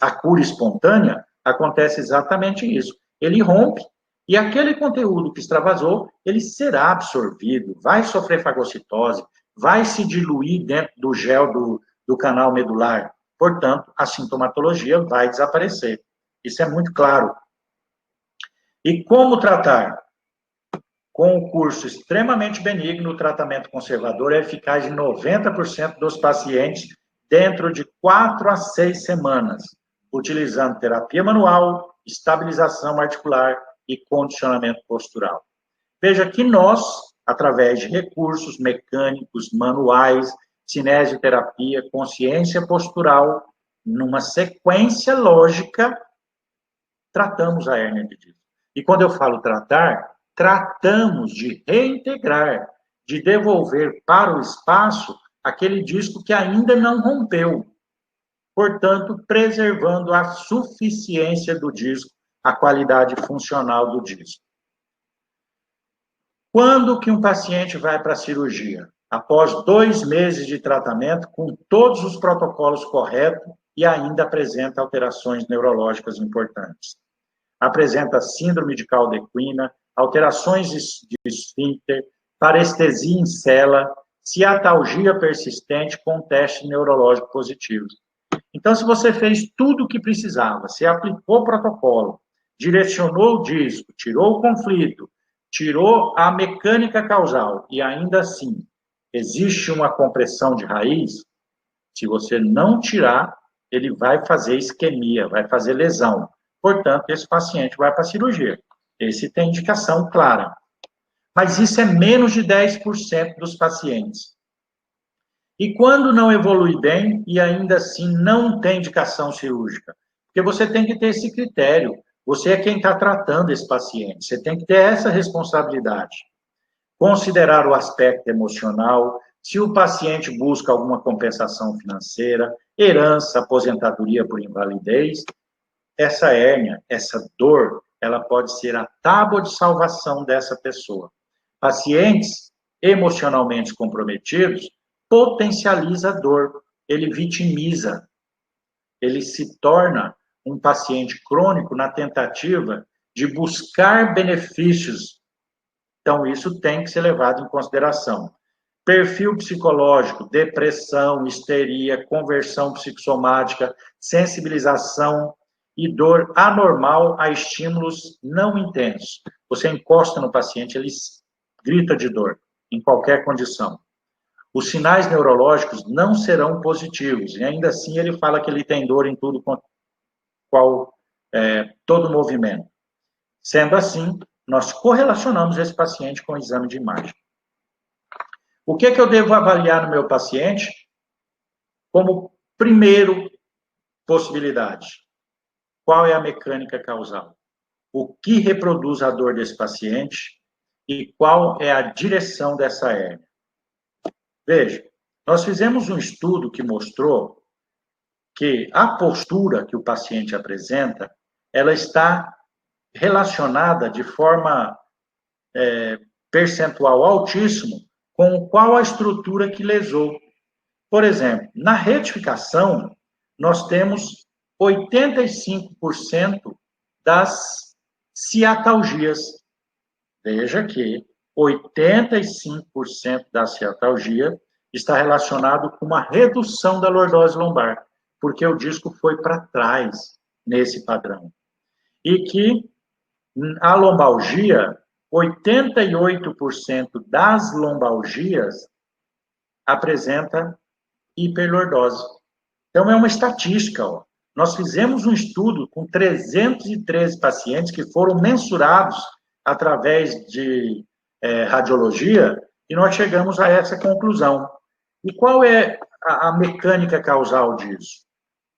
a cura espontânea, acontece exatamente isso. Ele rompe e aquele conteúdo que extravasou, ele será absorvido, vai sofrer fagocitose, vai se diluir dentro do gel do canal medular. Portanto, a sintomatologia vai desaparecer. Isso é muito claro. E como tratar? Com um curso extremamente benigno, o tratamento conservador é eficaz em 90% dos pacientes dentro de 4 a 6 semanas, utilizando terapia manual, estabilização articular e condicionamento postural. Veja que nós, através de recursos mecânicos, manuais, cinesioterapia, consciência postural, numa sequência lógica, tratamos a hérnia de disco. E quando eu falo tratar, tratamos de reintegrar, de devolver para o espaço aquele disco que ainda não rompeu. Portanto, preservando a suficiência do disco, a qualidade funcional do disco. Quando que um paciente vai para a cirurgia? Após 2 meses de tratamento, com todos os protocolos corretos e ainda apresenta alterações neurológicas importantes. Apresenta síndrome de caldequina, alterações de esfíncter, parestesia em cela, ciatalgia persistente com teste neurológico positivo. Então, se você fez tudo o que precisava, você aplicou o protocolo, direcionou o disco, tirou o conflito, tirou a mecânica causal e ainda assim existe uma compressão de raiz, se você não tirar, ele vai fazer isquemia, vai fazer lesão. Portanto, esse paciente vai para a cirurgia. Esse tem indicação clara. Mas isso é menos de 10% dos pacientes. E quando não evolui bem e ainda assim não tem indicação cirúrgica? Porque você tem que ter esse critério. Você é quem está tratando esse paciente. Você tem que ter essa responsabilidade. Considerar o aspecto emocional, se o paciente busca alguma compensação financeira, herança, aposentadoria por invalidez, essa hérnia, essa dor, ela pode ser a tábua de salvação dessa pessoa. Pacientes emocionalmente comprometidos potencializa a dor, ele vitimiza, ele se torna um paciente crônico na tentativa de buscar benefícios. Então, isso tem que ser levado em consideração. Perfil psicológico, depressão, histeria, conversão psicossomática, sensibilização e dor anormal a estímulos não intensos. Você encosta no paciente, ele grita de dor, em qualquer condição. Os sinais neurológicos não serão positivos, e ainda assim ele fala que ele tem dor em tudo, todo movimento. Sendo assim, nós correlacionamos esse paciente com o exame de imagem. O que eu devo avaliar no meu paciente? Como primeiro possibilidade, qual é a mecânica causal? O que reproduz a dor desse paciente e qual é a direção dessa hérnia? Veja, nós fizemos um estudo que mostrou que a postura que o paciente apresenta, ela está relacionada de forma percentual altíssimo com qual a estrutura que lesou. Por exemplo, na retificação, nós temos 85% das ciatalgias. Veja que 85% da ciatalgia está relacionado com uma redução da lordose lombar, porque o disco foi para trás nesse padrão. E que a lombalgia, 88% das lombalgias apresenta hiperlordose. Então, é uma estatística. Ó. Nós fizemos um estudo com 313 pacientes que foram mensurados através de radiologia e nós chegamos a essa conclusão. E qual é a mecânica causal disso?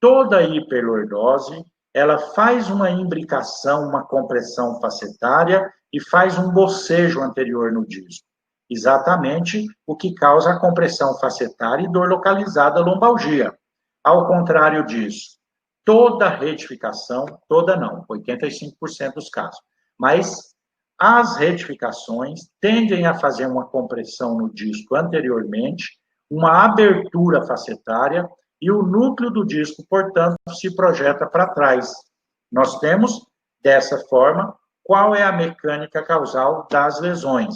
Toda hiperlordose, ela faz uma imbricação, uma compressão facetária e faz um bocejo anterior no disco. Exatamente o que causa a compressão facetária e dor localizada lombalgia. Ao contrário disso, toda retificação, toda não, 85% dos casos, mas as retificações tendem a fazer uma compressão no disco anteriormente, uma abertura facetária e o núcleo do disco, portanto, se projeta para trás. Nós temos, dessa forma, qual é a mecânica causal das lesões.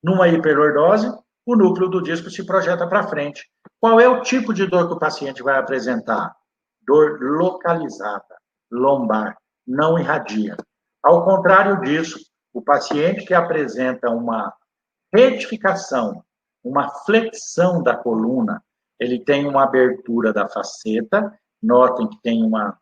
Numa hiperlordose, o núcleo do disco se projeta para frente. Qual é o tipo de dor que o paciente vai apresentar? Dor localizada, lombar, não irradia. Ao contrário disso, o paciente que apresenta uma retificação, uma flexão da coluna, ele tem uma abertura da faceta, notem que tem uma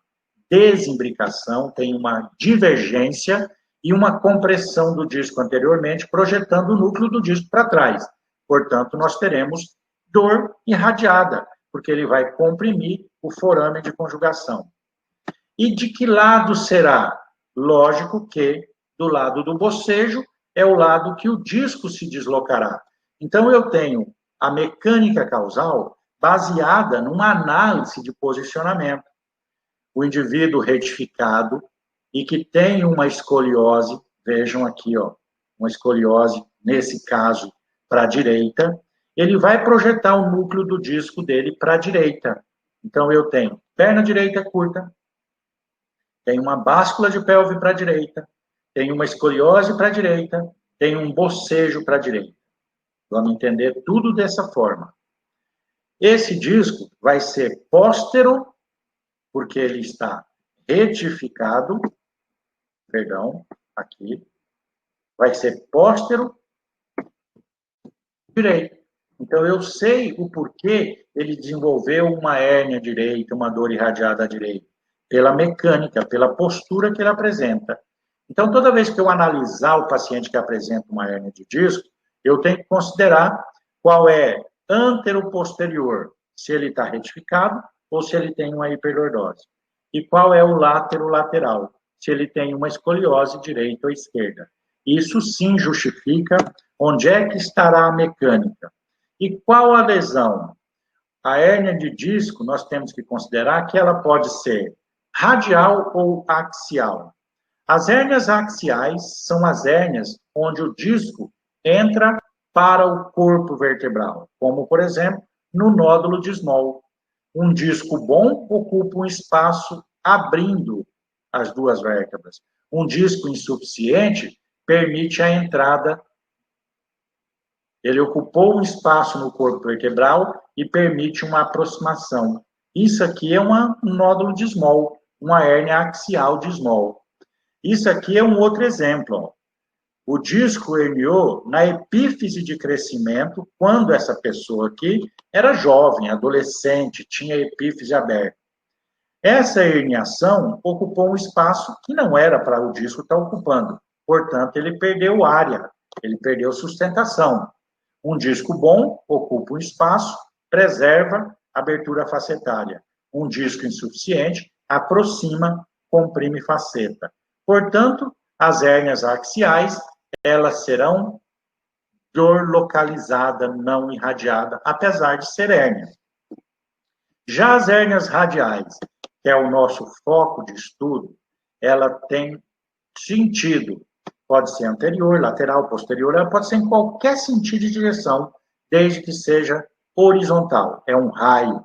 desimbricação, tem uma divergência e uma compressão do disco anteriormente, projetando o núcleo do disco para trás. Portanto, nós teremos dor irradiada, porque ele vai comprimir o forame de conjugação. E de que lado será? Lógico que do lado do bocejo é o lado que o disco se deslocará. Então, eu tenho a mecânica causal baseada numa análise de posicionamento. O indivíduo retificado e que tem uma escoliose, vejam aqui, ó, uma escoliose, nesse caso, para a direita, ele vai projetar o núcleo do disco dele para a direita. Então, eu tenho perna direita curta, tenho uma báscula de pelve para a direita, tenho uma escoliose para a direita, tenho um bocejo para a direita. Vamos entender tudo dessa forma. Esse disco vai ser póstero, porque ele está retificado, perdão, aqui, vai ser póstero direito. Então, eu sei o porquê ele desenvolveu uma hérnia direita, uma dor irradiada à direita, pela mecânica, pela postura que ele apresenta. Então, toda vez que eu analisar o paciente que apresenta uma hérnia de disco, eu tenho que considerar qual é antero-posterior, se ele está retificado ou se ele tem uma hiperlordose. E qual é o látero-lateral, se ele tem uma escoliose direita ou esquerda. Isso sim justifica onde é que estará a mecânica. E qual a lesão? A hérnia de disco, nós temos que considerar que ela pode ser radial ou axial. As hérnias axiais são as hérnias onde o disco entra para o corpo vertebral, como, por exemplo, no nódulo de Small. Um disco bom ocupa um espaço abrindo as duas vértebras. Um disco insuficiente permite a entrada. Ele ocupou um espaço no corpo vertebral e permite uma aproximação. Isso aqui é um nódulo de Small, uma hérnia axial de Small. Isso aqui é um outro exemplo. Ó. O disco herniou na epífise de crescimento, quando essa pessoa aqui era jovem, adolescente, tinha epífise aberta. Essa herniação ocupou um espaço que não era para o disco estar ocupando. Portanto, ele perdeu área, ele perdeu sustentação. Um disco bom ocupa um espaço, preserva a abertura facetária. Um disco insuficiente aproxima, comprime faceta. Portanto, as hérnias axiais, elas serão dor localizada, não irradiada, apesar de ser hérnia. Já as hérnias radiais, que é o nosso foco de estudo, ela tem sentido. Pode ser anterior, lateral, posterior, ela pode ser em qualquer sentido e direção, desde que seja horizontal, é um raio.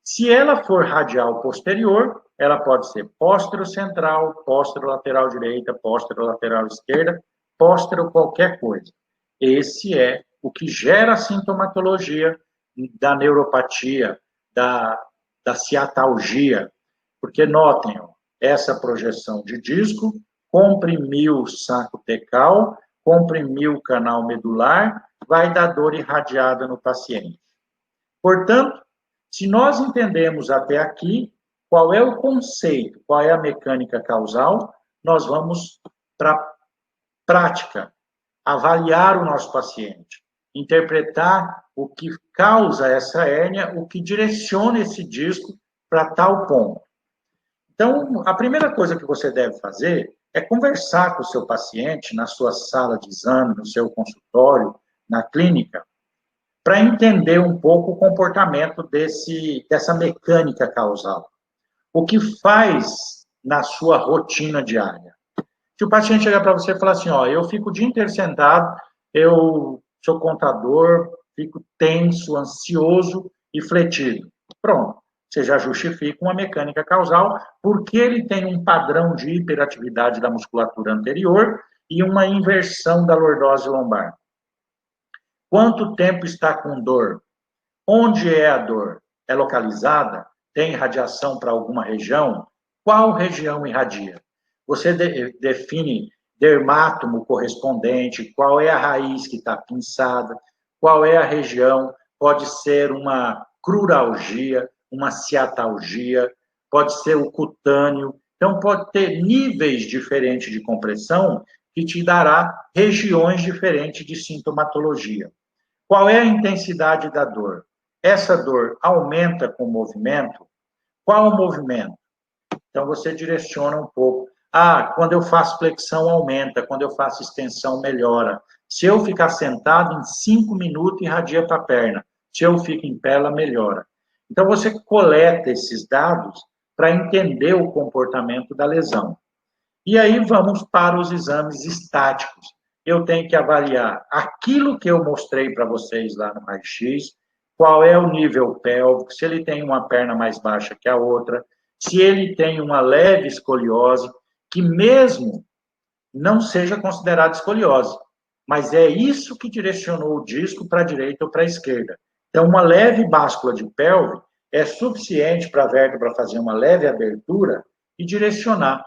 Se ela for radial posterior, ela pode ser póstero-central, póstero-lateral direita, póstero-lateral esquerda, póstero qualquer coisa. Esse é o que gera a sintomatologia da neuropatia, da ciatalgia. Porque notem, ó, essa projeção de disco comprimiu o saco tecal, comprimiu o canal medular, vai dar dor irradiada no paciente. Portanto, se nós entendemos até aqui qual é o conceito, qual é a mecânica causal, nós vamos para a prática, avaliar o nosso paciente, interpretar o que causa essa hérnia, o que direciona esse disco para tal ponto. Então, a primeira coisa que você deve fazer é conversar com o seu paciente na sua sala de exame, no seu consultório, na clínica, para entender um pouco o comportamento dessa mecânica causal. O que faz na sua rotina diária. Se o paciente chegar para você e falar assim, ó, eu fico o dia inteiro sentado, eu sou contador, fico tenso, ansioso e fletido. Pronto, você já justifica uma mecânica causal, porque ele tem um padrão de hiperatividade da musculatura anterior e uma inversão da lordose lombar. Quanto tempo está com dor? Onde é a dor? É localizada? Tem irradiação para alguma região? Qual região irradia? Você define dermátomo correspondente, qual é a raiz que está pinçada, qual é a região, pode ser uma cruralgia, uma ciatalgia, pode ser o cutâneo. Então, pode ter níveis diferentes de compressão que te dará regiões diferentes de sintomatologia. Qual é a intensidade da dor? Essa dor aumenta com o movimento? Qual o movimento? Então, você direciona um pouco. Ah, quando eu faço flexão, aumenta. Quando eu faço extensão, melhora. Se eu ficar sentado, em 5 minutos, irradia para a perna. Se eu fico em pé, ela melhora. Então, você coleta esses dados para entender o comportamento da lesão. E aí, vamos para os exames estáticos. Eu tenho que avaliar aquilo que eu mostrei para vocês lá no raio-x, qual é o nível pélvico, se ele tem uma perna mais baixa que a outra, se ele tem uma leve escoliose, que mesmo não seja considerado escoliose, mas é isso que direcionou o disco para a direita ou para a esquerda. Então, uma leve báscula de pelve é suficiente para a vértebra fazer uma leve abertura e direcionar.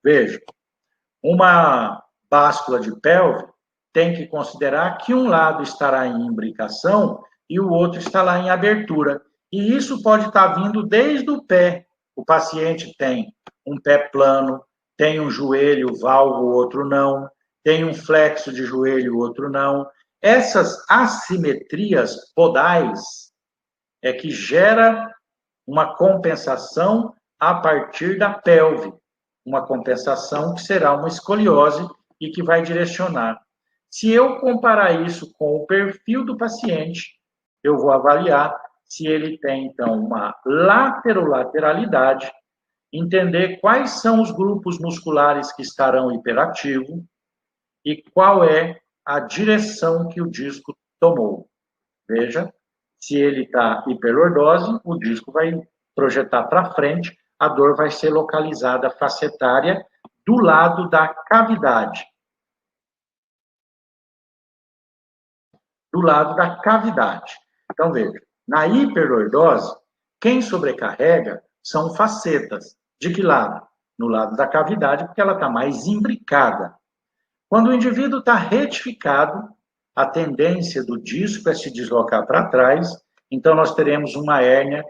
Veja, uma báscula de pelve tem que considerar que um lado estará em imbricação e o outro estará em abertura. E isso pode estar vindo desde o pé. O paciente tem um pé plano, tem um joelho valgo, o outro não, tem um flexo de joelho, o outro não. Essas assimetrias podais é que gera uma compensação a partir da pelve, uma compensação que será uma escoliose e que vai direcionar. Se eu comparar isso com o perfil do paciente, eu vou avaliar se ele tem, então, uma laterolateralidade, entender quais são os grupos musculares que estarão hiperativos e qual é a direção que o disco tomou. Veja, se ele está hiperlordose, o disco vai projetar para frente, a dor vai ser localizada facetária do lado da cavidade. Do lado da cavidade. Então, veja, na hiperlordose, quem sobrecarrega são facetas. De que lado? No lado da cavidade, porque ela está mais imbricada. Quando o indivíduo está retificado, a tendência do disco é se deslocar para trás, então nós teremos uma hérnia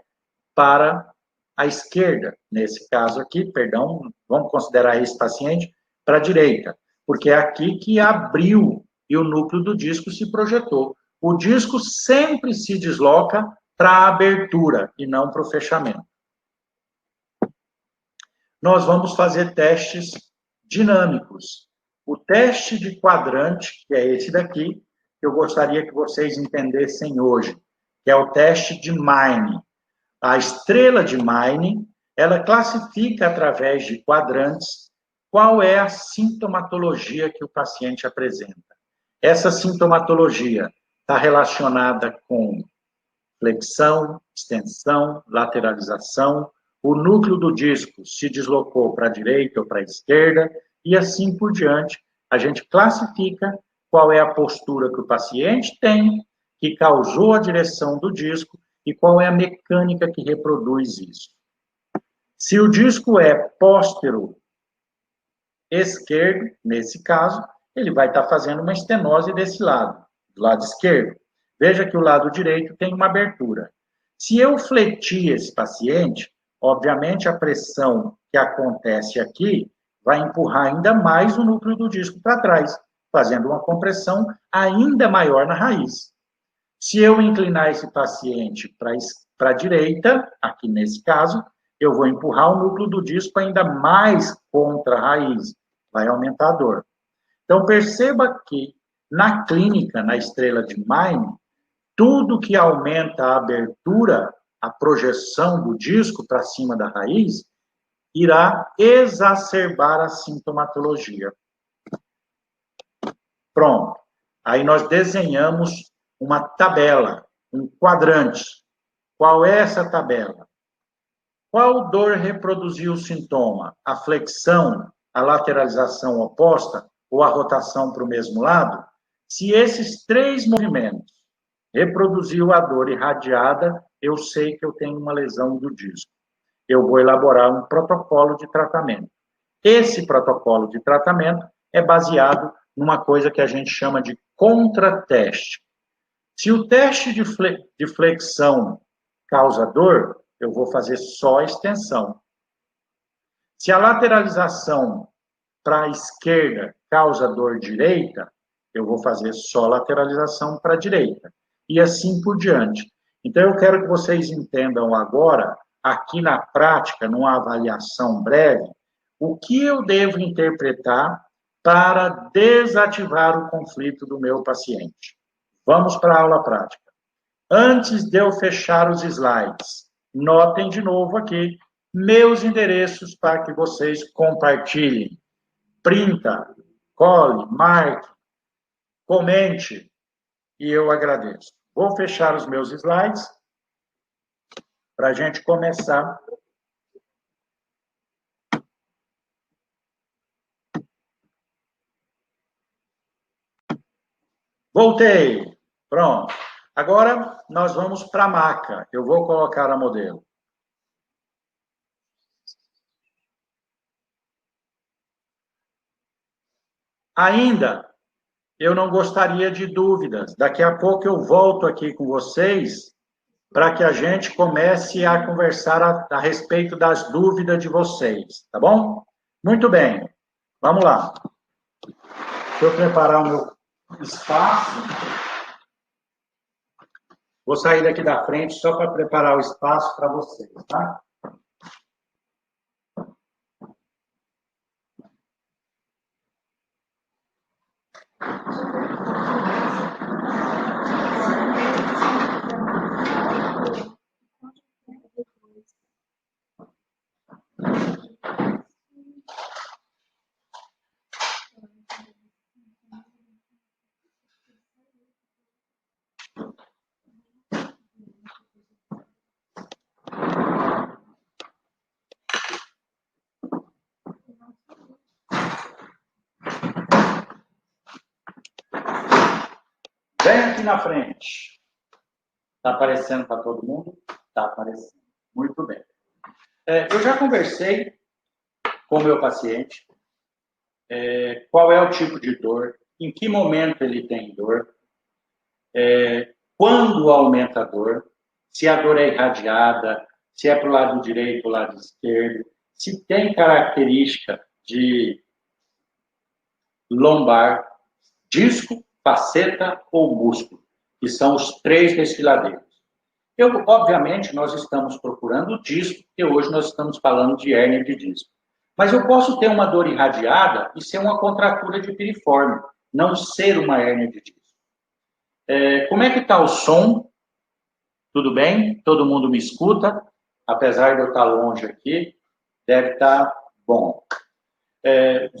para a esquerda, nesse caso aqui, perdão, vamos considerar esse paciente para a direita, porque é aqui que abriu e o núcleo do disco se projetou. O disco sempre se desloca para a abertura e não para o fechamento. Nós vamos fazer testes dinâmicos. O teste de quadrante, que é esse daqui, que eu gostaria que vocês entendessem hoje, que é o teste de Mine. A estrela de Mine, ela classifica através de quadrantes qual é a sintomatologia que o paciente apresenta. Essa sintomatologia está relacionada com flexão, extensão, lateralização, o núcleo do disco se deslocou para a direita ou para a esquerda, e assim por diante. A gente classifica qual é a postura que o paciente tem, que causou a direção do disco, e qual é a mecânica que reproduz isso. Se o disco é póstero esquerdo, nesse caso, ele vai estar fazendo uma estenose desse lado, do lado esquerdo. Veja que o lado direito tem uma abertura. Se eu fletir esse paciente, obviamente a pressão que acontece aqui vai empurrar ainda mais o núcleo do disco para trás, fazendo uma compressão ainda maior na raiz. Se eu inclinar esse paciente para a direita, aqui nesse caso, eu vou empurrar o núcleo do disco ainda mais contra a raiz, vai aumentar a dor. Então, perceba que na clínica, na estrela de Mine, tudo que aumenta a abertura, a projeção do disco para cima da raiz, irá exacerbar a sintomatologia. Pronto. Aí nós desenhamos uma tabela, um quadrante. Qual é essa tabela? Qual dor reproduziu o sintoma? A flexão, a lateralização oposta ou a rotação para o mesmo lado? Se esses três movimentos reproduziu a dor irradiada, eu sei que eu tenho uma lesão do disco. Eu vou elaborar um protocolo de tratamento. Esse protocolo de tratamento é baseado numa coisa que a gente chama de contrateste. Se o teste de flexão causa dor, eu vou fazer só a extensão. Se a lateralização para a esquerda causa dor direita, eu vou fazer só lateralização para a direita. E assim por diante. Então, eu quero que vocês entendam agora, aqui na prática, numa avaliação breve, o que eu devo interpretar para desativar o conflito do meu paciente. Vamos para a aula prática. Antes de eu fechar os slides, notem de novo aqui meus endereços para que vocês compartilhem. Printa, cole, marque, comente e eu agradeço. Vou fechar os meus slides para a gente começar. Voltei. Pronto. Agora, nós vamos para a maca. Eu vou colocar a modelo. Ainda, eu não gostaria de dúvidas. Daqui a pouco eu volto aqui com vocês para que a gente comece a conversar a respeito das dúvidas de vocês, tá bom? Muito bem. Vamos lá. Deixa eu preparar o meu espaço. Vou sair daqui da frente só para preparar o espaço para vocês, tá? Vem aqui na frente. Está aparecendo para todo mundo? Está aparecendo. Muito bem. Eu já conversei com o meu paciente. Qual é o tipo de dor? Em que momento ele tem dor? Quando aumenta a dor? Se a dor é irradiada? Se é para o lado direito ou lado esquerdo? Se tem característica de lombar, disco, faceta ou músculo, que são os 3 desfiladeiros. Obviamente, nós estamos procurando o disco, porque hoje nós estamos falando de hérnia de disco. Mas eu posso ter uma dor irradiada e ser uma contratura de piriforme, não ser uma hérnia de disco. Como é que está o som? Tudo bem? Todo mundo me escuta? Apesar de eu estar longe aqui, deve estar bom.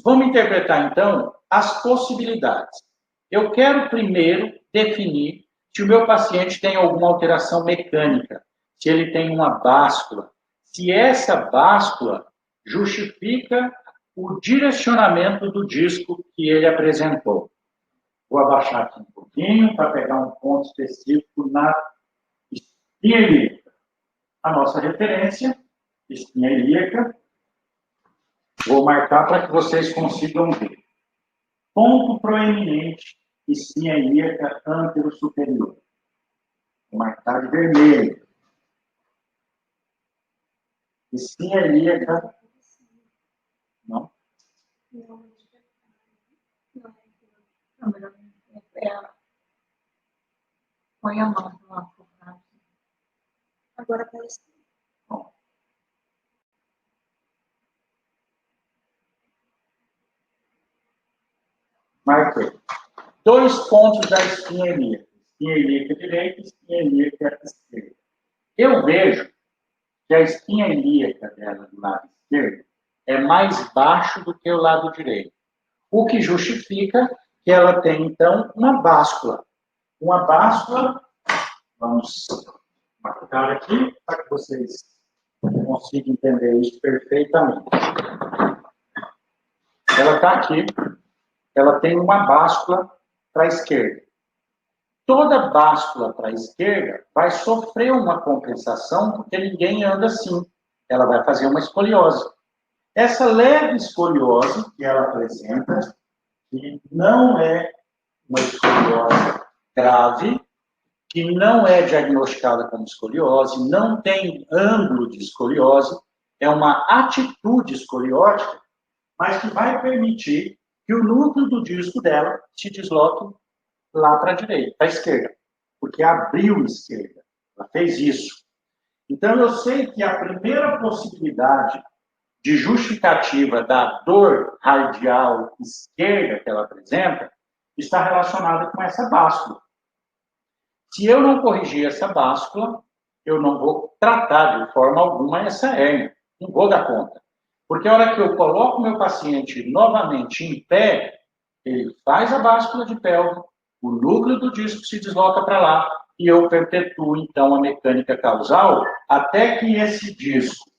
Vamos interpretar, então, as possibilidades. Eu quero primeiro definir se o meu paciente tem alguma alteração mecânica, se ele tem uma báscula, se essa báscula justifica o direcionamento do disco que ele apresentou. Vou abaixar aqui um pouquinho para pegar um ponto específico na espinha ilíaca. A nossa referência, espinha ilíaca. Vou marcar para que vocês consigam ver. Ponto proeminente, espinha ilíaca antero-superior. Vou marcar de vermelho. Espinha ilíaca. Não?
Põe a mão lá. Agora aparece.
Marquei. 2 pontos da espinha ilíaca. Espinha ilíaca direita e espinha ilíaca esquerda. Eu vejo que a espinha ilíaca dela do lado esquerdo é mais baixo do que o lado direito. O que justifica que ela tem, então, uma báscula. Uma báscula, vamos marcar aqui para que vocês consigam entender isso perfeitamente. Ela está aqui, ela tem uma báscula para a esquerda. Toda báscula para a esquerda vai sofrer uma compensação, porque ninguém anda assim. Ela vai fazer uma escoliose. Essa leve escoliose que ela apresenta, que não é uma escoliose grave, que não é diagnosticada como escoliose, não tem ângulo de escoliose, é uma atitude escoliótica, mas que vai permitir que o núcleo do disco dela se desloque lá para a direita, para a esquerda, porque abriu a esquerda, ela fez isso. Então, eu sei que a primeira possibilidade de justificativa da dor radial esquerda que ela apresenta está relacionada com essa báscula. Se eu não corrigir essa báscula, eu não vou tratar de forma alguma essa hérnia, não vou dar conta. Porque a hora que eu coloco o meu paciente novamente em pé, ele faz a báscula de pelve, o núcleo do disco se desloca para lá e eu perpetuo, então, a mecânica causal até que esse disco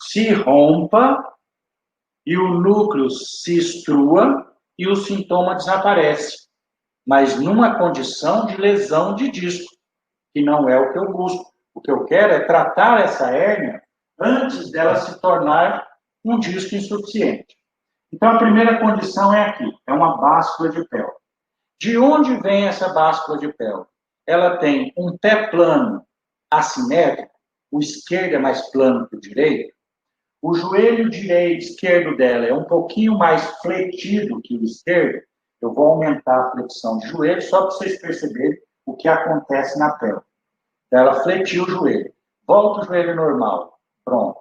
se rompa e o núcleo se extrua e o sintoma desaparece. Mas numa condição de lesão de disco, que não é o que eu busco. O que eu quero é tratar essa hérnia antes dela se tornar um disco insuficiente. Então, a primeira condição é aqui, é uma báscula de pelve. De onde vem essa báscula de pelve? Ela tem um pé plano assimétrico, o esquerdo é mais plano que o direito. o joelho esquerdo dela é um pouquinho mais fletido que o esquerdo, eu vou aumentar a flexão de joelho só para vocês perceberem o que acontece na pele. Então, ela fletiu o joelho. Volta o joelho normal. Pronto.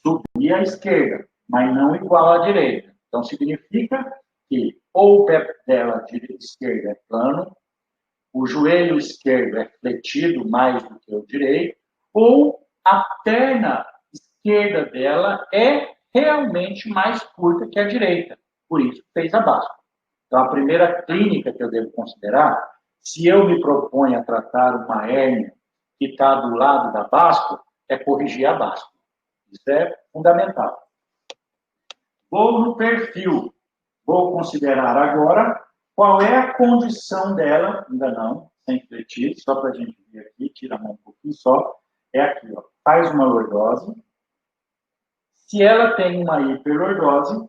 Subir à esquerda, mas não igual à direita. Então, significa que ou o pé dela esquerda é plano, o joelho esquerdo é fletido mais do que o direito, ou a perna esquerda dela é realmente mais curta que a direita. Por isso, fez a báscula. Então, a primeira clínica que eu devo considerar, se eu me proponho a tratar uma hérnia que está do lado da báscula, é corrigir a báscula. Isso é fundamental. Vou no perfil. Vou considerar agora qual é a condição dela, ainda não, sem fletir, só para a gente ver aqui, tira a mão um pouquinho só. É aqui, ó. Faz uma lordose. Se ela tem uma hiperlordose,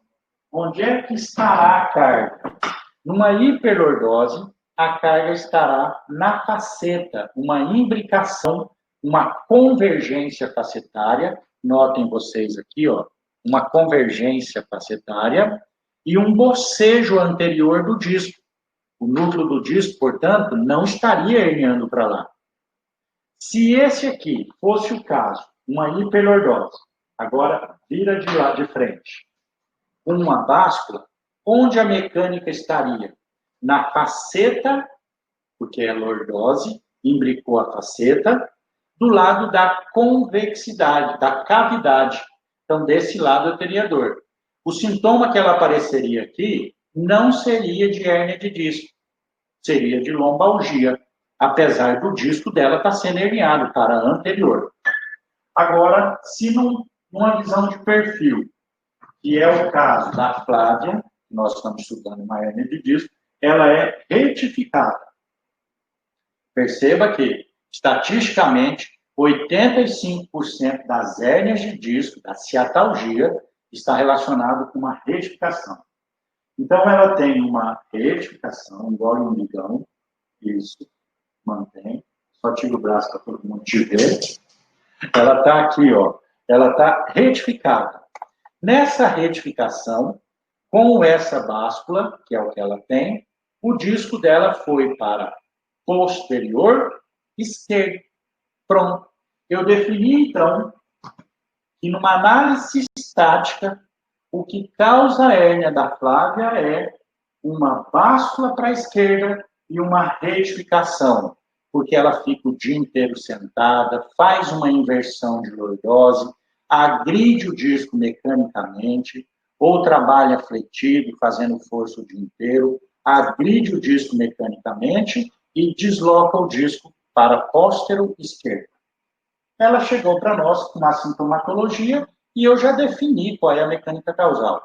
onde é que estará a carga? Numa hiperlordose, a carga estará na faceta, uma imbricação, uma convergência facetária. Notem vocês aqui, ó, uma convergência facetária e um bocejo anterior do disco. O núcleo do disco, portanto, não estaria herniando para lá. Se esse aqui fosse o caso, uma hiperlordose, agora vira de lá de frente, uma báscula, onde a mecânica estaria? Na faceta, porque é lordose, imbricou a faceta, do lado da convexidade, da cavidade. Então, desse lado eu teria dor. O sintoma que ela apareceria aqui não seria de hérnia de disco, seria de lombalgia, apesar do disco dela estar sendo herniado para anterior. Agora, se numa visão de perfil, que é o caso da Flávia, que nós estamos estudando uma hérnia de disco, ela é retificada. Perceba que, estatisticamente, 85% das hérnias de disco, da ciatalgia, está relacionado com uma retificação. Então, ela tem uma retificação, igual um ligão, isso, mantém, só tira o braço para todo mundo te ver. Ela está aqui, ó, ela está retificada. Nessa retificação, com essa báscula, que é o que ela tem, o disco dela foi para posterior esquerdo. Pronto. Eu defini, então, que numa análise estática, o que causa a hérnia da Flávia é uma báscula para a esquerda e uma retificação, porque ela fica o dia inteiro sentada, faz uma inversão de lordose, agride o disco mecanicamente, ou trabalha fletido, fazendo força o dia inteiro, agride o disco mecanicamente e desloca o disco para póstero esquerdo. Ela chegou para nós com uma sintomatologia e eu já defini qual é a mecânica causal.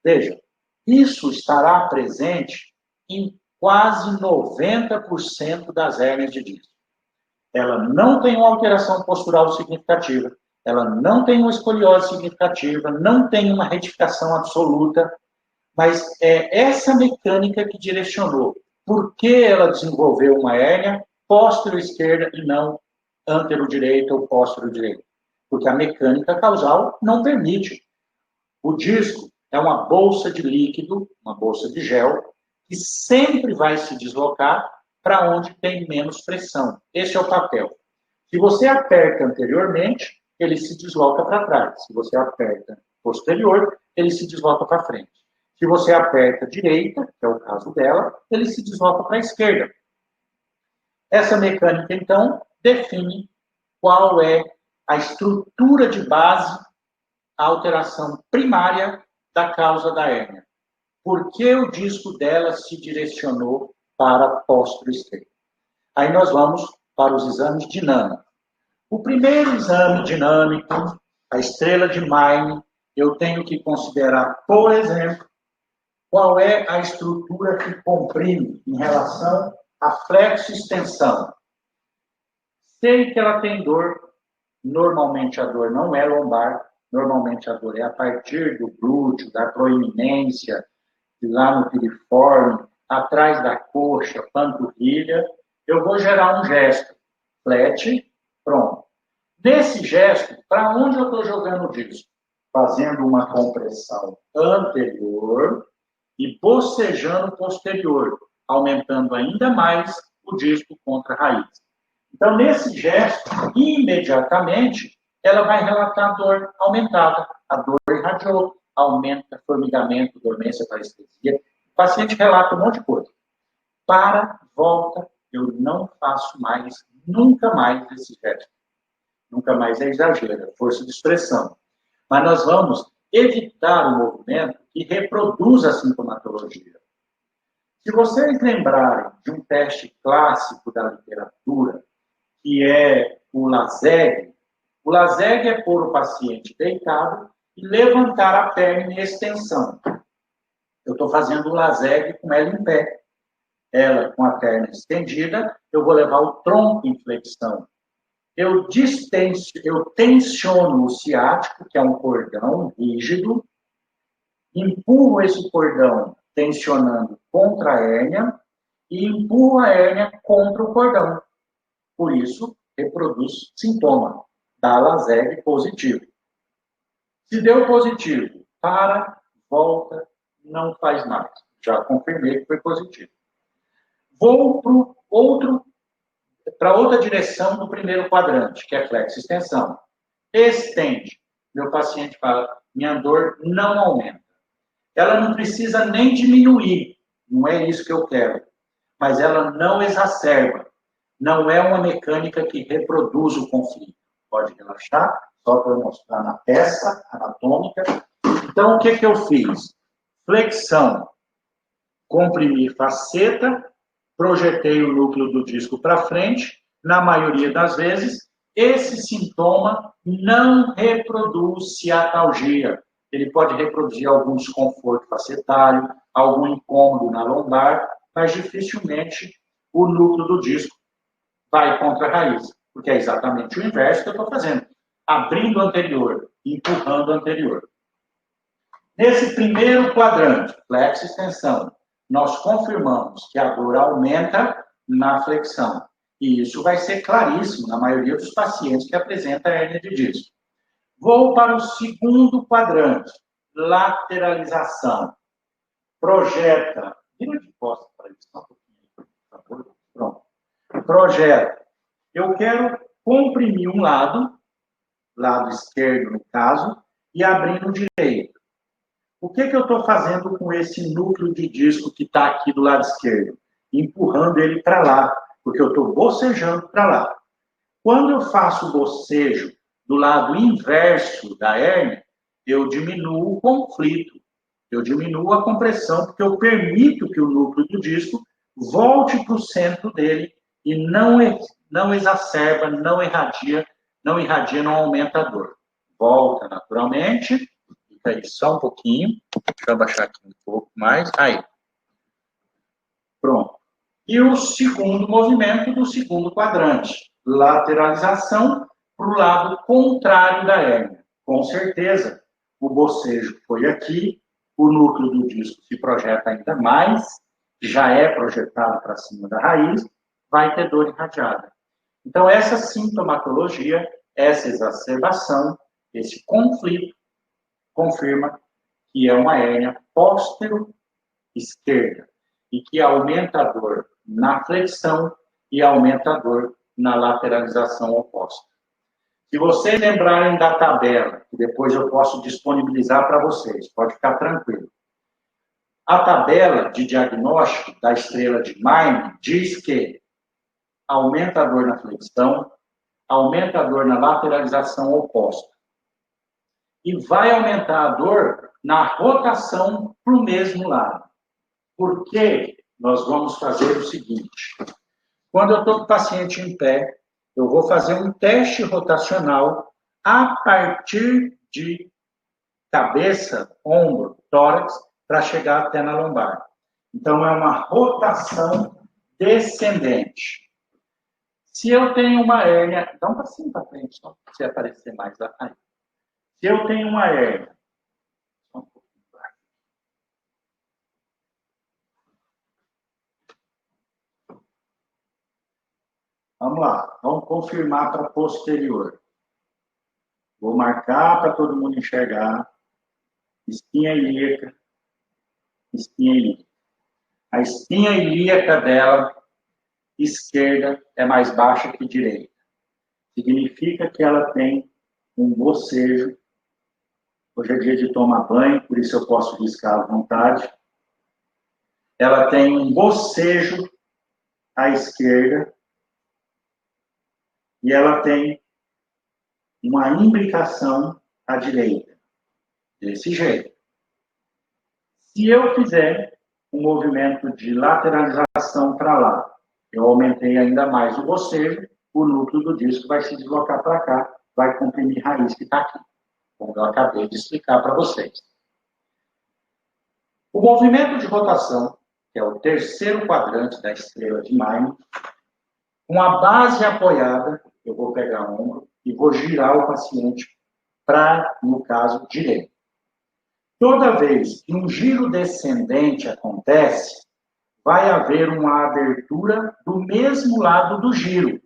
Veja, isso estará presente em quase 90% das hérnias de disco. Ela não tem uma alteração postural significativa, ela não tem uma escoliose significativa, não tem uma retificação absoluta, mas é essa mecânica que direcionou. Por que ela desenvolveu uma hérnia póstero esquerda e não antero direita ou póstero direita? Porque a mecânica causal não permite. O disco é uma bolsa de líquido, uma bolsa de gel, que sempre vai se deslocar para onde tem menos pressão. Esse é o papel. Se você aperta anteriormente, ele se desloca para trás. Se você aperta posterior, ele se desloca para frente. Se você aperta direita, que é o caso dela, ele se desloca para a esquerda. Essa mecânica, então, define qual é a estrutura de base, a alteração primária da causa da hérnia. Por que o disco dela se direcionou para póstero esquerdo? Aí nós vamos para os exames dinâmicos. O primeiro exame dinâmico, a estrela de Maine, eu tenho que considerar, por exemplo, qual é a estrutura que comprime em relação à flexo-extensão. Sei que ela tem dor, normalmente a dor não é lombar, normalmente a dor é a partir do glúteo, da proeminência, lá no piriforme, atrás da coxa, panturrilha. Eu vou gerar um gesto, flat, pronto. Nesse gesto, para onde eu estou jogando o disco? fazendo uma compressão anterior e bocejando posterior, aumentando ainda mais o disco contra a raiz. Então, nesse gesto, imediatamente, ela vai relatar dor aumentada. A dor irradiou, aumenta formigamento, dormência, parestesia. O paciente relata um monte de coisa. Para, volta, eu não faço mais, nunca mais esse gesto. Nunca mais é exagero, é força de expressão. Mas nós vamos evitar o movimento que reproduz a sintomatologia. Se vocês lembrarem de um teste clássico da literatura, que é o LASEG é pôr o paciente deitado e levantar a perna em extensão. Eu estou fazendo o LASEG com ela em pé. Ela com a perna estendida, eu vou levar o tronco em flexão. Eu tensiono o ciático, que é um cordão rígido, empurro esse cordão tensionando contra a hérnia e empurro a hérnia contra o cordão. Por isso, reproduz sintoma da LASEG positivo. Se deu positivo, para, volta, não faz mais. Já confirmei que foi positivo. Vou para outra direção do primeiro quadrante, que é flexo-extensão. Estende. Meu paciente fala, minha dor não aumenta. Ela não precisa nem diminuir, não é isso que eu quero. Mas ela não exacerba. Não é uma mecânica que reproduz o conflito. Pode relaxar, só para mostrar na peça anatômica. Então, o que eu fiz? Flexão. Comprimi faceta, projetei o núcleo do disco para frente. Na maioria das vezes, esse sintoma não reproduz ciatalgia. Ele pode reproduzir algum desconforto facetário, algum incômodo na lombar, mas dificilmente o núcleo do disco vai contra a raiz, porque é exatamente o inverso que eu estou fazendo. Abrindo o anterior, empurrando o anterior. Nesse primeiro quadrante, flexo-extensão, nós confirmamos que a dor aumenta na flexão. E isso vai ser claríssimo na maioria dos pacientes que apresentam hérnia de disco. Vou para o segundo quadrante, lateralização. Projeta. Vira de costas para isso, só um pouquinho, por favor. Pronto. Projeta. Eu quero comprimir um lado esquerdo no caso, e abrir no direito. O que eu estou fazendo com esse núcleo de disco que está aqui do lado esquerdo? Empurrando ele para lá, porque eu estou bocejando para lá. Quando eu faço o bocejo do lado inverso da hérnia, eu diminuo o conflito, eu diminuo a compressão, porque eu permito que o núcleo do disco volte para o centro dele e não exacerba, não irradia, não aumenta a dor. Volta naturalmente, fica aí só um pouquinho, deixa eu abaixar aqui um pouco mais, aí. Pronto. E o segundo movimento do segundo quadrante, lateralização para o lado contrário da hérnia. Com certeza, o bocejo foi aqui, o núcleo do disco se projeta ainda mais, já é projetado para cima da raiz, vai ter dor irradiada. Então, essa sintomatologia, essa exacerbação, esse conflito, confirma que é uma hérnia póstero-esquerda e que aumenta a dor na flexão e aumenta a dor na lateralização oposta. Se vocês lembrarem da tabela, que depois eu posso disponibilizar para vocês, pode ficar tranquilo. A tabela de diagnóstico da estrela de Maine diz que aumenta a dor na flexão, aumenta a dor na lateralização oposta. E vai aumentar a dor na rotação para o mesmo lado. Por quê? Nós vamos fazer o seguinte. Quando eu estou com o paciente em pé, eu vou fazer um teste rotacional a partir de cabeça, ombro, tórax, para chegar até na lombar. Então, é uma rotação descendente. Se eu tenho uma hérnia... Dá um passinho para frente, só para você aparecer mais lá. Aí. Se eu tenho uma hérnia... Só um pouquinho para Vamos lá, vamos confirmar para posterior. Vou marcar para todo mundo enxergar. Espinha ilíaca, espinha ilíaca. A espinha ilíaca dela, esquerda, é mais baixa que direita. Significa que ela tem um bocejo. Hoje é dia de tomar banho, por isso eu posso riscar à vontade. Ela tem um bocejo à esquerda e ela tem uma imbricação à direita. Desse jeito. Se eu fizer um movimento de lateralização para lá, eu aumentei ainda mais o bocejo, o núcleo do disco vai se deslocar para cá, vai comprimir a raiz que está aqui, como eu acabei de explicar para vocês. O movimento de rotação, que é o terceiro quadrante da estrela de Mine, com a base apoiada, eu vou pegar o ombro e vou girar o paciente para, no caso, direito. Toda vez que um giro descendente acontece, vai haver uma abertura do mesmo lado do giro.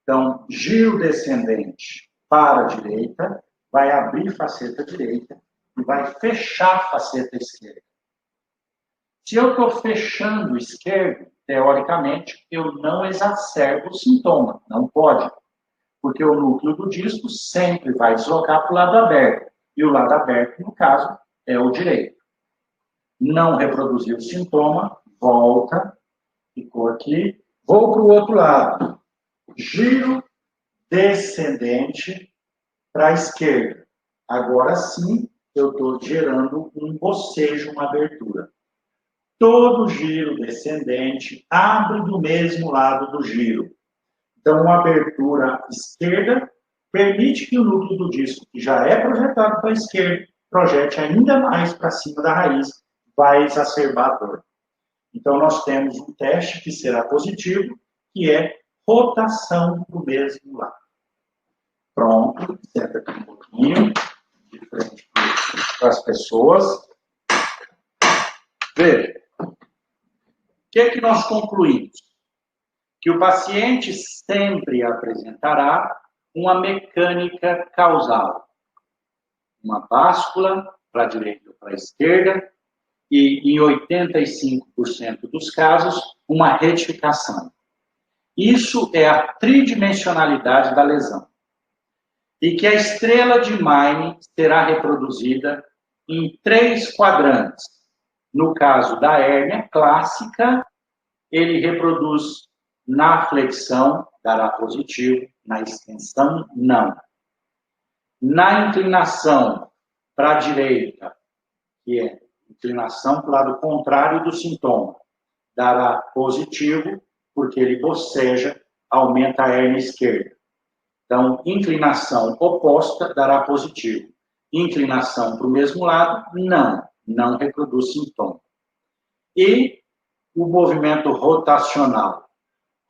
Então, giro descendente para a direita, vai abrir faceta direita e vai fechar faceta esquerda. Se eu estou fechando o esquerdo, teoricamente, eu não exacerbo o sintoma. Não pode. Porque o núcleo do disco sempre vai deslocar para o lado aberto. E o lado aberto, no caso, é o direito. Não reproduziu o sintoma, volta, ficou aqui. Vou para o outro lado. Giro descendente para a esquerda. Agora sim, eu estou gerando um bocejo, uma abertura. Todo giro descendente abre do mesmo lado do giro. Então, uma abertura esquerda permite que o núcleo do disco, que já é projetado para a esquerda, projete ainda mais para cima da raiz, vai exacerbar a dor. Então, nós temos um teste que será positivo, que é rotação do mesmo lado. Pronto, senta aqui um pouquinho, de frente para as pessoas. Veja, o que é que nós concluímos? Que o paciente sempre apresentará uma mecânica causal. Uma báscula para a direita ou para a esquerda e, em 85% dos casos, uma retificação. Isso é a tridimensionalidade da lesão. E que a estrela de Mine será reproduzida em 3 quadrantes. No caso da hérnia clássica, ele reproduz na flexão, dará positivo, na extensão, não. Na inclinação para a direita, que é inclinação para o lado contrário do sintoma, dará positivo, porque ele boceja, aumenta a hérnia esquerda. Então, inclinação oposta dará positivo. Inclinação para o mesmo lado, não reproduz sintoma. E o movimento rotacional.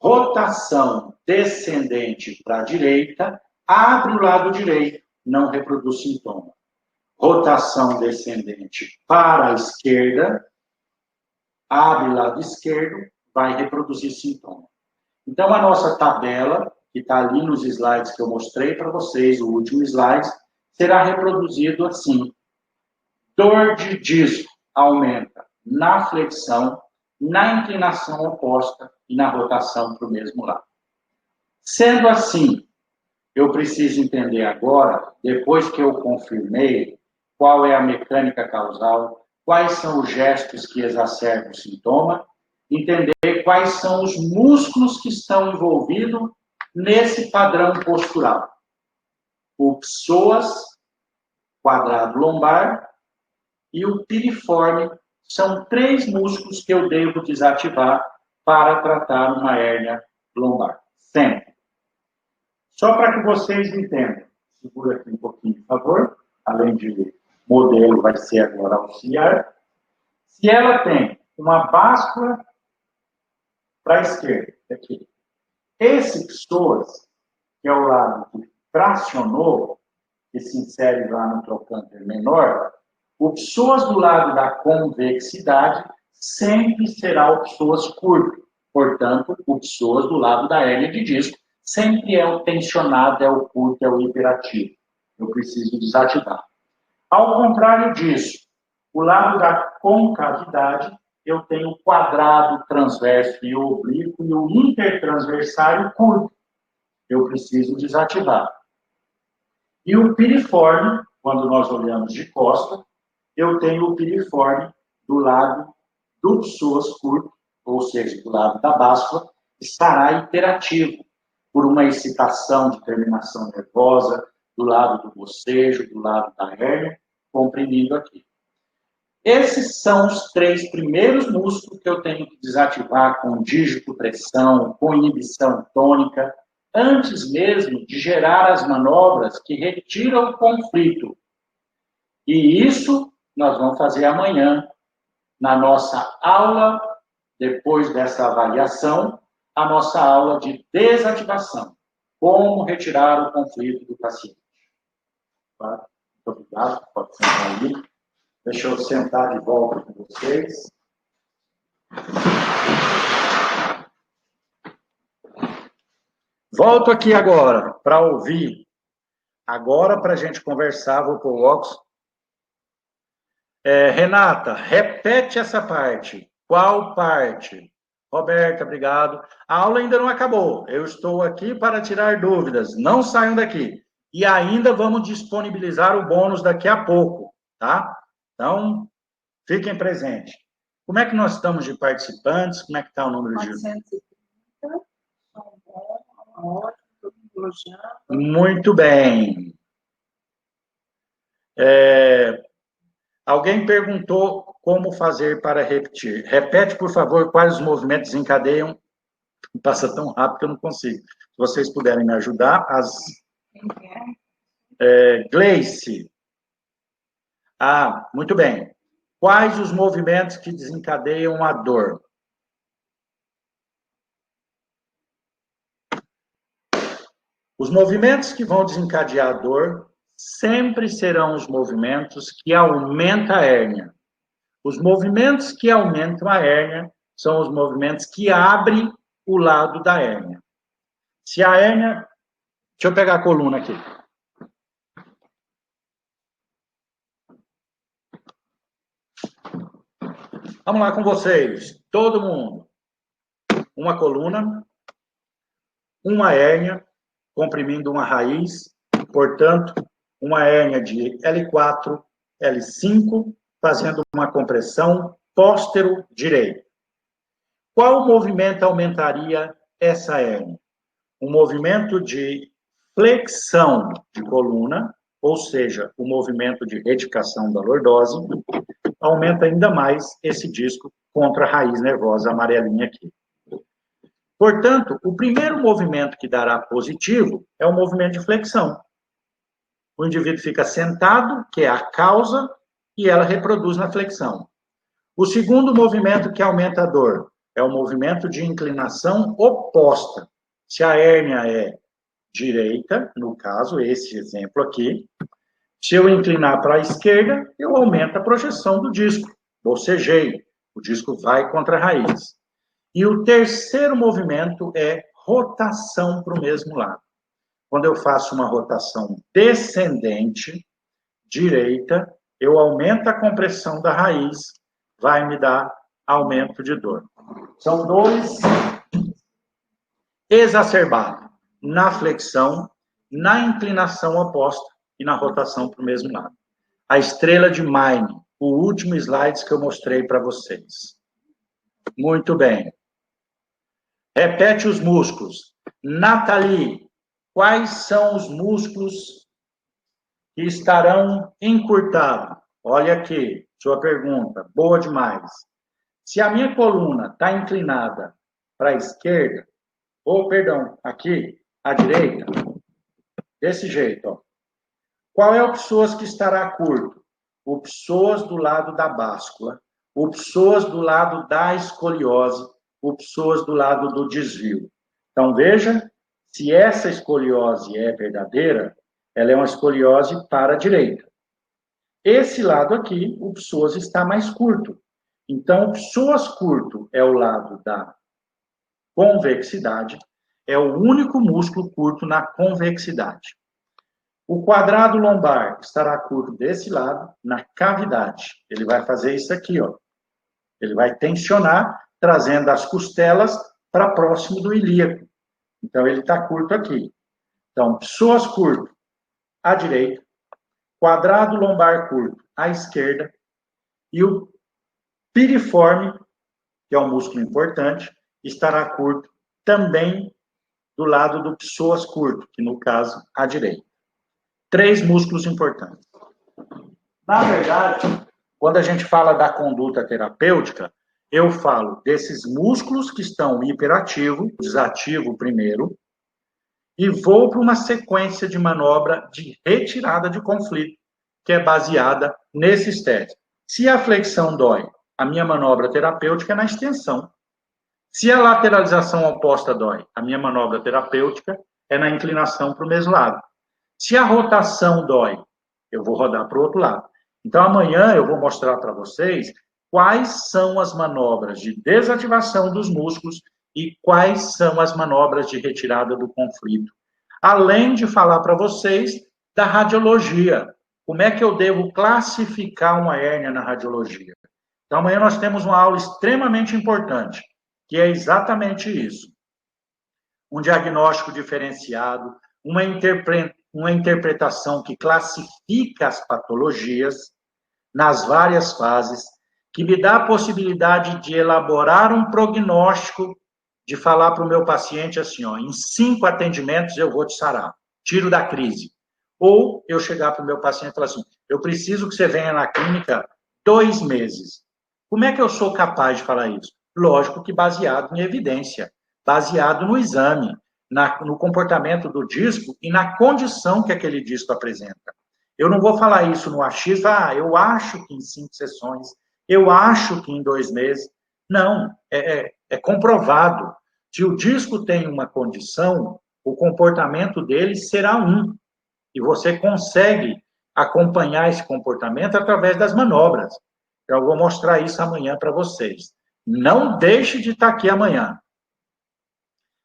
Rotação descendente para a direita, abre o lado direito, não reproduz sintoma. Rotação descendente para a esquerda, abre o lado esquerdo, vai reproduzir sintoma. Então, a nossa tabela, que está ali nos slides que eu mostrei para vocês, o último slide, será reproduzido assim. Dor de disco aumenta na flexão, na inclinação oposta e na rotação para o mesmo lado. Sendo assim, eu preciso entender agora, depois que eu confirmei qual é a mecânica causal, quais são os gestos que exacerbam o sintoma, entender quais são os músculos que estão envolvidos nesse padrão postural. O psoas, quadrado lombar, e o piriforme são 3 músculos que eu devo desativar para tratar uma hérnia lombar. Sempre. Só para que vocês entendam. Segura aqui um pouquinho, por favor. Além de modelo, vai ser agora auxiliar. Se ela tem uma báscula para a esquerda, aqui. Esse psoas, que é o lado que tracionou, que se insere lá no trocânter menor, o psoas do lado da convexidade sempre será o psoas curto. Portanto, o psoas do lado da hérnia de disco sempre é o tensionado, é o curto, é o hiperativo. eu preciso desativar. Ao contrário disso, o lado da concavidade, eu tenho o quadrado transverso e o oblíquo e o intertransversário curto. Eu preciso desativar. E o piriforme, quando nós olhamos de costa, eu tenho o piriforme do lado do psoas curto, ou seja, do lado da báscula, estará hiperativo por uma excitação de terminação nervosa, do lado do bocejo, do lado da hérnia, comprimido aqui. Esses são os 3 primeiros músculos que eu tenho que desativar com digicopressão, com inibição tônica, antes mesmo de gerar as manobras que retiram o conflito. E isso nós vamos fazer amanhã, na nossa aula, depois dessa avaliação, a nossa aula de desativação. Como retirar o conflito do paciente. Tá? Muito obrigado, pode sentar aí. Deixa eu sentar de volta com vocês. Volto aqui agora para ouvir. Agora, para a gente conversar, vou pôr o óculos. Renata, repete essa parte. Qual parte? Roberta, obrigado. A aula ainda não acabou. Eu estou aqui para tirar dúvidas. Não saiam daqui. E ainda vamos disponibilizar o bônus daqui a pouco, tá? Então, fiquem presentes. Como é que nós estamos de participantes? Como é que está o número de...
430. Ótimo, todo mundo elogiando.
Muito bem. Alguém perguntou como fazer para repetir. Repete, por favor, quais os movimentos desencadeiam. Passa tão rápido que eu não consigo. Se vocês puderem me ajudar. Gleice. Muito bem. Quais os movimentos que desencadeiam a dor? Os movimentos que vão desencadear a dor sempre serão os movimentos que aumentam a hérnia. Os movimentos que aumentam a hérnia são os movimentos que abrem o lado da hérnia. Se a hérnia... Deixa eu pegar a coluna aqui. Vamos lá com vocês. Todo mundo. Uma coluna, uma hérnia, comprimindo uma raiz, portanto, uma hérnia de L4, L5, fazendo uma compressão póstero-direito. Qual movimento aumentaria essa hérnia? Um movimento de flexão de coluna, ou seja, o movimento de retificação da lordose, aumenta ainda mais esse disco contra a raiz nervosa amarelinha aqui. Portanto, o primeiro movimento que dará positivo é o movimento de flexão. O indivíduo fica sentado, que é a causa, e ela reproduz na flexão. O segundo movimento que aumenta a dor é o movimento de inclinação oposta. Se a hérnia é direita, no caso, esse exemplo aqui, se eu inclinar para a esquerda, eu aumento a projeção do disco, bocejeio, o disco vai contra a raiz. E o terceiro movimento é rotação para o mesmo lado. Quando eu faço uma rotação descendente, direita, eu aumento a compressão da raiz, vai me dar aumento de dor. São dores exacerbadas na flexão, na inclinação oposta e na rotação para o mesmo lado. A estrela de Mine, o último slide que eu mostrei para vocês. Muito bem. Repete os músculos. Nathalie, quais são os músculos que estarão encurtados? Olha aqui, sua pergunta, boa demais. Se a minha coluna está inclinada para a esquerda, ou, perdão, aqui, à direita, desse jeito, ó. Qual é o psoas que estará curto? O psoas do lado da báscula, o psoas do lado da escoliose, o psoas do lado do desvio. Então, veja, se essa escoliose é verdadeira, ela é uma escoliose para a direita. Esse lado aqui, o psoas está mais curto. Então, o psoas curto é o lado da convexidade, é o único músculo curto na convexidade. O quadrado lombar estará curto desse lado, na cavidade. Ele vai fazer isso aqui, ó. Ele vai tensionar, trazendo as costelas para próximo do ilíaco. Então, ele está curto aqui. Então, psoas curto à direita, quadrado lombar curto à esquerda, e o piriforme, que é um músculo importante, estará curto também do lado do psoas curto, que no caso, à direita. 3 músculos importantes. Na verdade, quando a gente fala da conduta terapêutica, eu falo desses músculos que estão hiperativos, desativo primeiro, e vou para uma sequência de manobra de retirada de conflito, que é baseada nesses testes. Se a flexão dói, a minha manobra terapêutica é na extensão. Se a lateralização oposta dói, a minha manobra terapêutica é na inclinação para o mesmo lado. Se a rotação dói, eu vou rodar para o outro lado. Então, amanhã eu vou mostrar para vocês quais são as manobras de desativação dos músculos e quais são as manobras de retirada do conflito. Além de falar para vocês da radiologia. Como é que eu devo classificar uma hérnia na radiologia? Então, amanhã nós temos uma aula extremamente importante, que é exatamente isso. Um diagnóstico diferenciado, uma interpretação que classifica as patologias nas várias fases, que me dá a possibilidade de elaborar um prognóstico, de falar para o meu paciente assim, ó, em 5 atendimentos eu vou te sarar, tiro da crise. Ou eu chegar para o meu paciente e falar assim, eu preciso que você venha na clínica 2 meses. Como é que eu sou capaz de falar isso? Lógico que baseado em evidência, baseado no exame, no comportamento do disco e na condição que aquele disco apresenta. Eu não vou falar isso no achismo, eu acho que em 5 sessões, eu acho que em 2 meses. Não, é comprovado. Se o disco tem uma condição, o comportamento dele será um. E você consegue acompanhar esse comportamento através das manobras. Eu vou mostrar isso amanhã para vocês. Não deixe de estar aqui amanhã.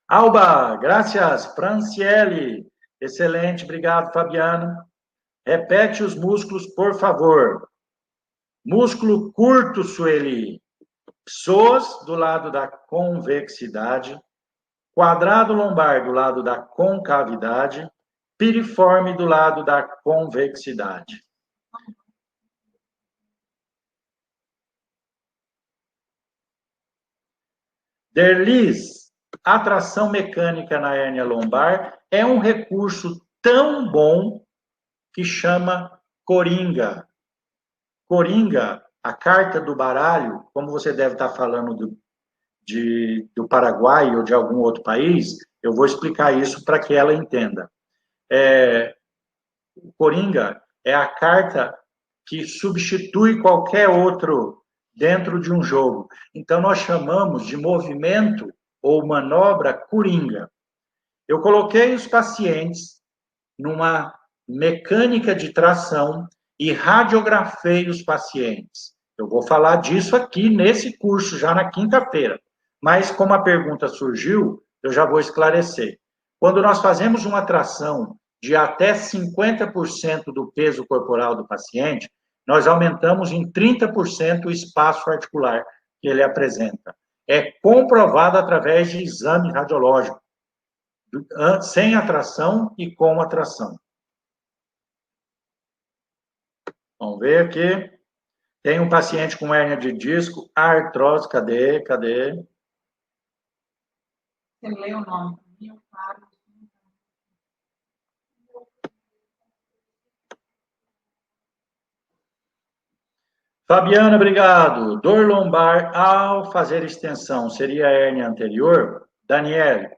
Alba, graças. Franciele, excelente, obrigado, Fabiano. Repete os músculos, por favor. Músculo curto, Sueli. Psoas do lado da convexidade, quadrado lombar do lado da concavidade, piriforme do lado da convexidade. Derlis, atração mecânica na hérnia lombar é um recurso tão bom que chama coringa. Coringa, a carta do baralho, como você deve estar falando do Paraguai ou de algum outro país, eu vou explicar isso para que ela entenda. O coringa é a carta que substitui qualquer outro dentro de um jogo. Então, nós chamamos de movimento ou manobra coringa. Eu coloquei os pacientes numa mecânica de tração e radiografei os pacientes. Eu vou falar disso aqui nesse curso, já na quinta-feira. Mas, como a pergunta surgiu, eu já vou esclarecer. Quando nós fazemos uma tração de até 50% do peso corporal do paciente, nós aumentamos em 30% o espaço articular que ele apresenta. É comprovado através de exame radiológico, sem atração e com atração. Vamos ver aqui. Tem um paciente com hérnia de disco, artrose, cadê?
Você lê o nome?
Fabiana, obrigado. Dor lombar ao fazer extensão seria a hérnia anterior? Daniele,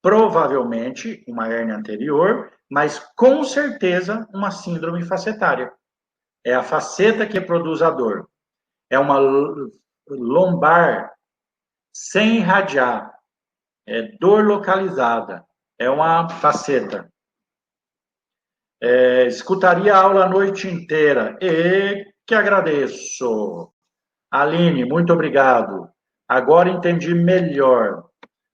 provavelmente uma hérnia anterior, mas com certeza uma síndrome facetária. É a faceta que produz a dor. É uma lombar sem irradiar. É dor localizada. É uma faceta. Escutaria a aula a noite inteira. E que agradeço. Aline, muito obrigado. Agora entendi melhor.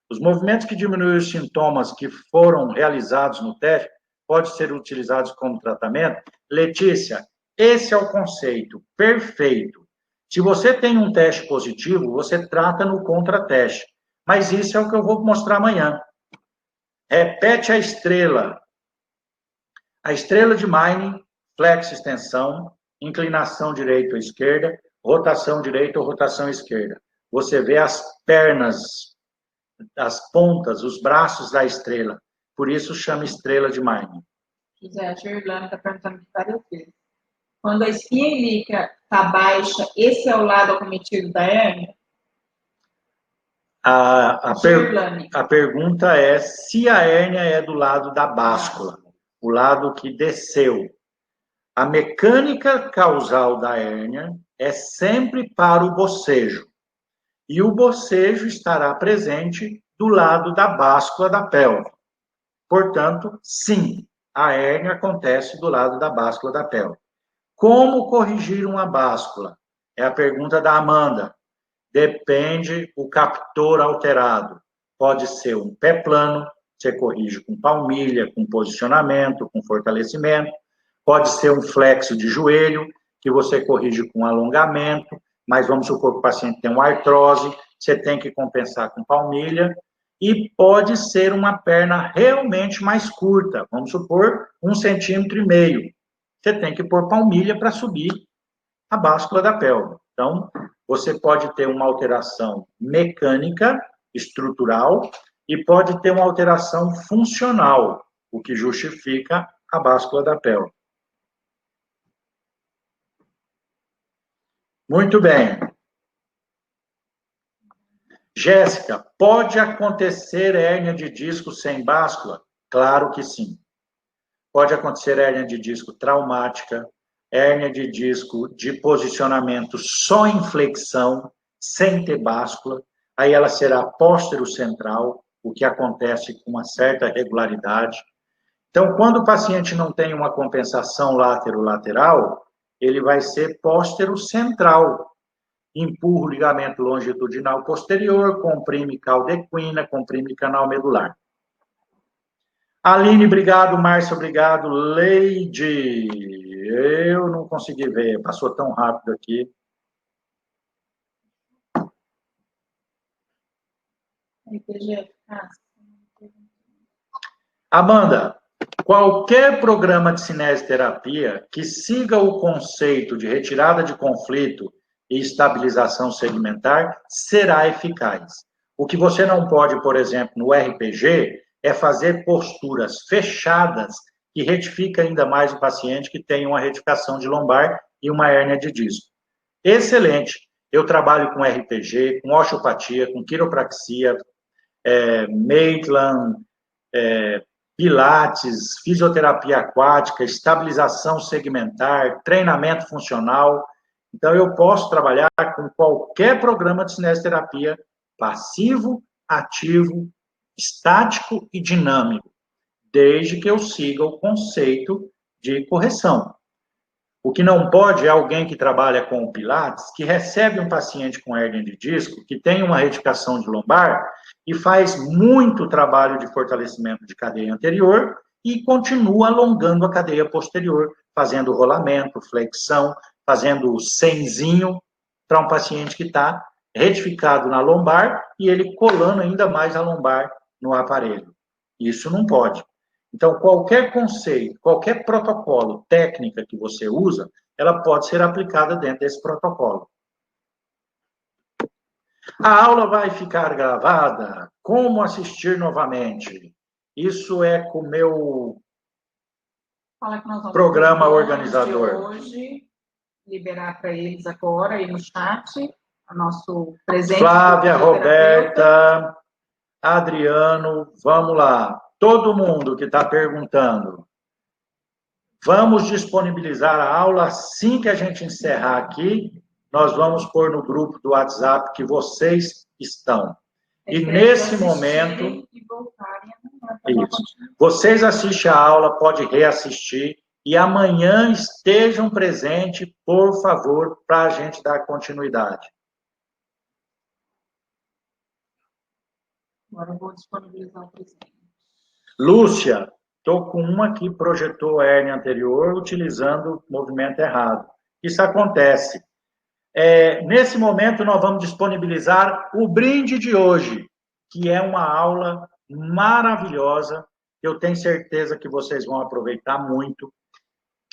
Os movimentos que diminuem os sintomas que foram realizados no teste pode ser utilizados como tratamento. Letícia, esse é o conceito perfeito. Se você tem um teste positivo, você trata no contrateste. Mas isso é o que eu vou mostrar amanhã. Repete a estrela. A estrela de Mining, flex extensão, inclinação direita ou esquerda, rotação direita ou rotação esquerda. Você vê as pernas, as pontas, os braços da estrela. Por isso chama estrela de Mining.
José, a Gerlane está perguntando aqui várias vezes. Quando a espinha ilíaca está baixa, esse é o lado acometido da hérnia?
A pergunta é se a hérnia é do lado da báscula, o lado que desceu. A mecânica causal da hérnia é sempre para o bocejo. E o bocejo estará presente do lado da báscula da pelve. Portanto, sim, a hérnia acontece do lado da báscula da pelve. Como corrigir uma báscula? É a pergunta da Amanda. Depende o captor alterado. Pode ser um pé plano, você corrige com palmilha, com posicionamento, com fortalecimento. Pode ser um flexo de joelho, que você corrige com alongamento, mas vamos supor que o paciente tem uma artrose, você tem que compensar com palmilha. E pode ser uma perna realmente mais curta, vamos supor 1,5 cm. Você tem que pôr palmilha para subir a báscula da pelve. Então, você pode ter uma alteração mecânica, estrutural, e pode ter uma alteração funcional, o que justifica a báscula da pelve. Muito bem. Jéssica, pode acontecer hérnia de disco sem báscula? Claro que sim. Pode acontecer hérnia de disco traumática, hérnia de disco de posicionamento só em flexão, sem ter báscula, aí ela será póstero-central, o que acontece com uma certa regularidade. Então, quando o paciente não tem uma compensação látero-lateral, ele vai ser póstero-central. Empurra o ligamento longitudinal posterior, comprime caldequina, comprime canal medular. Aline, obrigado. Márcia, obrigado. Leide, eu não consegui ver, passou tão rápido aqui. Amanda, qualquer programa de cinesioterapia que siga o conceito de retirada de conflito e estabilização segmentar será eficaz. O que você não pode, por exemplo, no RPG, é fazer posturas fechadas que retifica ainda mais o paciente que tem uma retificação de lombar e uma hérnia de disco. Excelente. Eu trabalho com RPG, com osteopatia, com quiropraxia, Maitland, Pilates, fisioterapia aquática, estabilização segmentar, treinamento funcional. Então, eu posso trabalhar com qualquer programa de cinesioterapia passivo, ativo, estático e dinâmico, desde que eu siga o conceito de correção. O que não pode é alguém que trabalha com o Pilates, que recebe um paciente com hérnia de disco, que tem uma retificação de lombar e faz muito trabalho de fortalecimento de cadeia anterior e continua alongando a cadeia posterior, fazendo rolamento, flexão, fazendo o senzinho para um paciente que está retificado na lombar e ele colando ainda mais a lombar no aparelho. Isso não pode. Então, qualquer conceito, qualquer protocolo, técnica que você usa, ela pode ser aplicada dentro desse protocolo. A aula vai ficar gravada? Como assistir novamente? Isso é com o meu programa organizador.
Hoje, liberar para eles agora aí no chat, o nosso presente.
Flávia, Roberta, Adriano, vamos lá. Todo mundo que está perguntando, vamos disponibilizar a aula assim que a gente encerrar aqui, nós vamos pôr no grupo do WhatsApp que vocês estão. E nesse momento, vocês assistem a aula, pode reassistir, e amanhã estejam presentes, por favor, para a gente dar continuidade.
Agora eu vou disponibilizar o presente.
Lúcia, Estou com uma que projetou a hérnia anterior utilizando o movimento errado. Isso acontece. Nesse momento, nós vamos disponibilizar o brinde de hoje, que é uma aula maravilhosa, que eu tenho certeza que vocês vão aproveitar muito,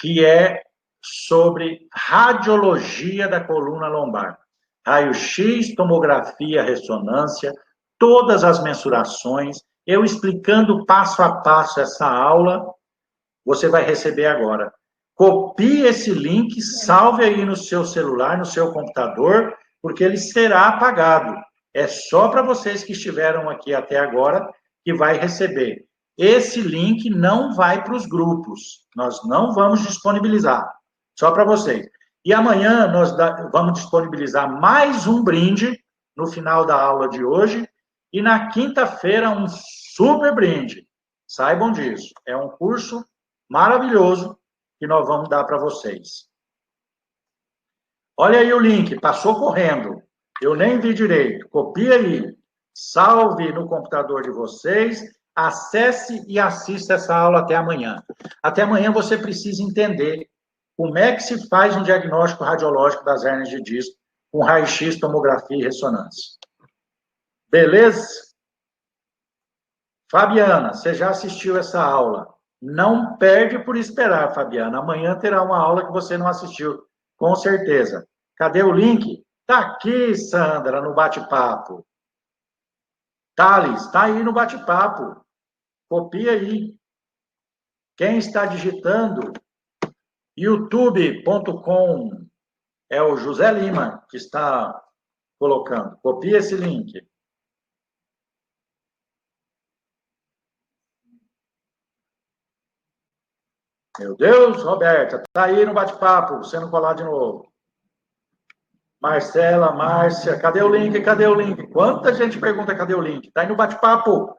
que é sobre radiologia da coluna lombar. Raio-X, tomografia, ressonância, todas as mensurações, eu explicando passo a passo essa aula, você vai receber agora. Copie esse link, salve aí no seu celular, no seu computador, porque ele será apagado. É só para vocês que estiveram aqui até agora que vai receber. Esse link não vai para os grupos. Nós não vamos disponibilizar. Só para vocês. E amanhã nós vamos disponibilizar mais um brinde no final da aula de hoje. E na quinta-feira, um super brinde. Saibam disso. É um curso maravilhoso que nós vamos dar para vocês. Olha aí o link, passou correndo. Eu nem vi direito. Copia aí. Salve no computador de vocês. Acesse e assista essa aula até amanhã. Até amanhã você precisa entender como é que se faz um diagnóstico radiológico das hérnias de disco com raio-x, tomografia e ressonância. Beleza? Fabiana, você já assistiu essa aula? Não perde por esperar, Fabiana. Amanhã terá uma aula que você não assistiu, com certeza. Cadê o link? Tá aqui, Sandra, no bate-papo. Thales, tá aí no bate-papo. Copia aí. Quem está digitando, youtube.com, é o José Lima que está colocando. Copia esse link. Meu Deus, Roberta, tá aí no bate-papo, você não colar de novo. Marcela, Márcia, cadê o link? Cadê o link? Quanta gente pergunta cadê o link? Tá aí no bate-papo.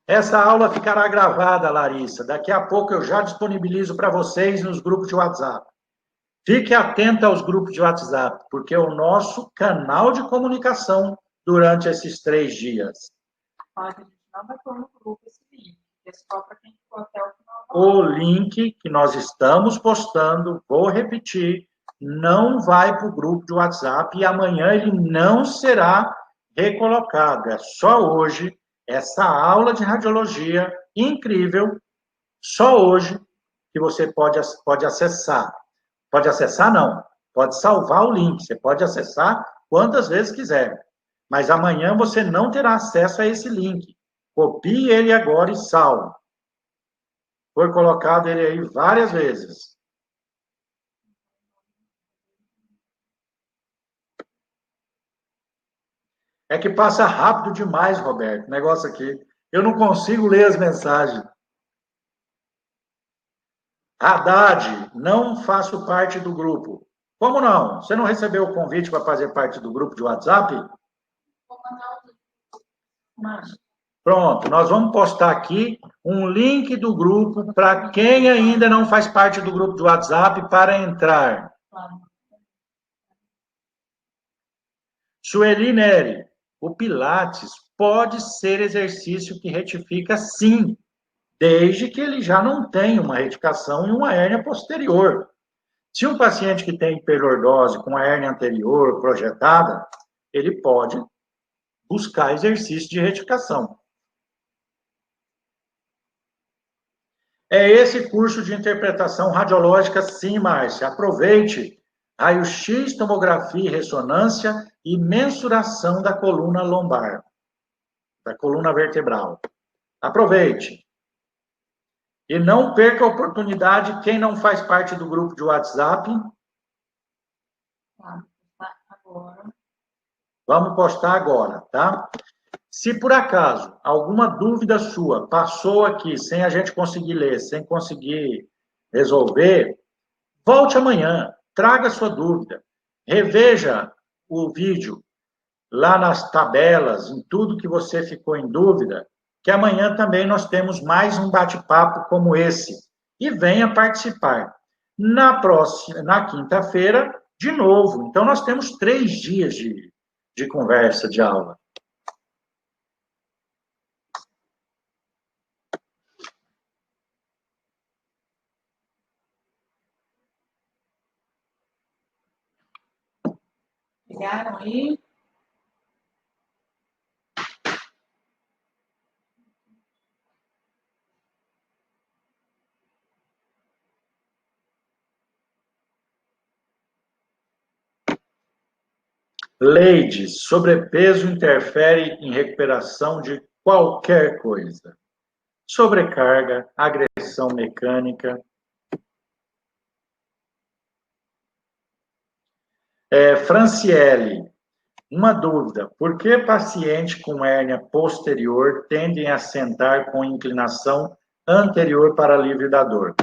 Essa aula ficará gravada, Larissa. Daqui a pouco eu já disponibilizo para vocês nos grupos de WhatsApp. Fique atento aos grupos de WhatsApp, porque é o nosso canal de comunicação durante esses 3 dias.
A gente não vai pôr no grupo esse link, é só para quem ficou até o final.
O link que nós estamos postando, vou repetir, não vai para o grupo de WhatsApp e amanhã ele não será recolocado. É só hoje, essa aula de radiologia incrível, só hoje que você pode acessar. Pode acessar, não. Pode salvar o link. Você pode acessar quantas vezes quiser. Mas amanhã você não terá acesso a esse link. Copie ele agora e salve. Foi colocado ele aí várias vezes. É que passa rápido demais, Roberto, o negócio aqui. Eu não consigo ler as mensagens. Haddad, não faço parte do grupo. Como não? Você não recebeu o convite para fazer parte do grupo de WhatsApp?
Vou mandar o link.
Pronto, nós vamos postar aqui um link do grupo para quem ainda não faz parte do grupo de WhatsApp para entrar. Sueli Neri, o Pilates pode ser exercício que retifica, sim, desde que ele já não tenha uma retificação e uma hérnia posterior. Se um paciente que tem hiperlordose com a hérnia anterior projetada, ele pode buscar exercício de retificação. É esse curso de interpretação radiológica, sim, Márcia. Aproveite. Raio-X, tomografia e ressonância e mensuração da coluna lombar, da coluna vertebral. Aproveite. E não perca a oportunidade, quem não faz parte do grupo de WhatsApp. Vamos postar agora, tá? Se por acaso alguma dúvida sua passou aqui sem a gente conseguir ler, sem conseguir resolver, volte amanhã, traga sua dúvida, reveja o vídeo lá nas tabelas, em tudo que você ficou em dúvida, que amanhã também nós temos mais um bate-papo como esse. E venha participar. Na quinta-feira, de novo. Então, nós temos 3 dias de conversa, de aula.
Pegaram aí?
Leide, sobrepeso interfere em recuperação de qualquer coisa. Sobrecarga, agressão mecânica. Franciele, uma dúvida. Por que pacientes com hérnia posterior tendem a sentar com inclinação anterior para alívio da dor?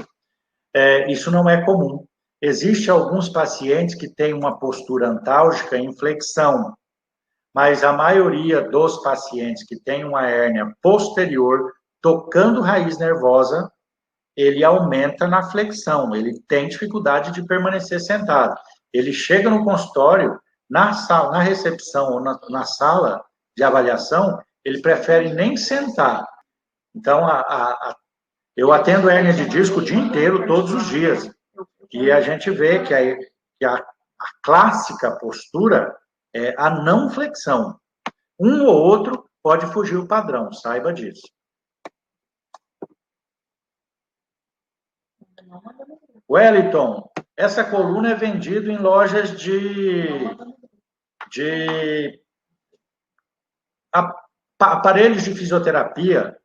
Isso não é comum. Existem alguns pacientes que têm uma postura antálgica em flexão, mas a maioria dos pacientes que têm uma hérnia posterior, tocando raiz nervosa, ele aumenta na flexão, ele tem dificuldade de permanecer sentado. Ele chega no consultório, na recepção ou na sala de avaliação, ele prefere nem sentar. Então, eu atendo hérnia de disco o dia inteiro, todos os dias. E a gente vê que a clássica postura é a não flexão. Um ou outro pode fugir o padrão, saiba disso. Wellington, essa coluna é vendida em lojas de aparelhos de fisioterapia,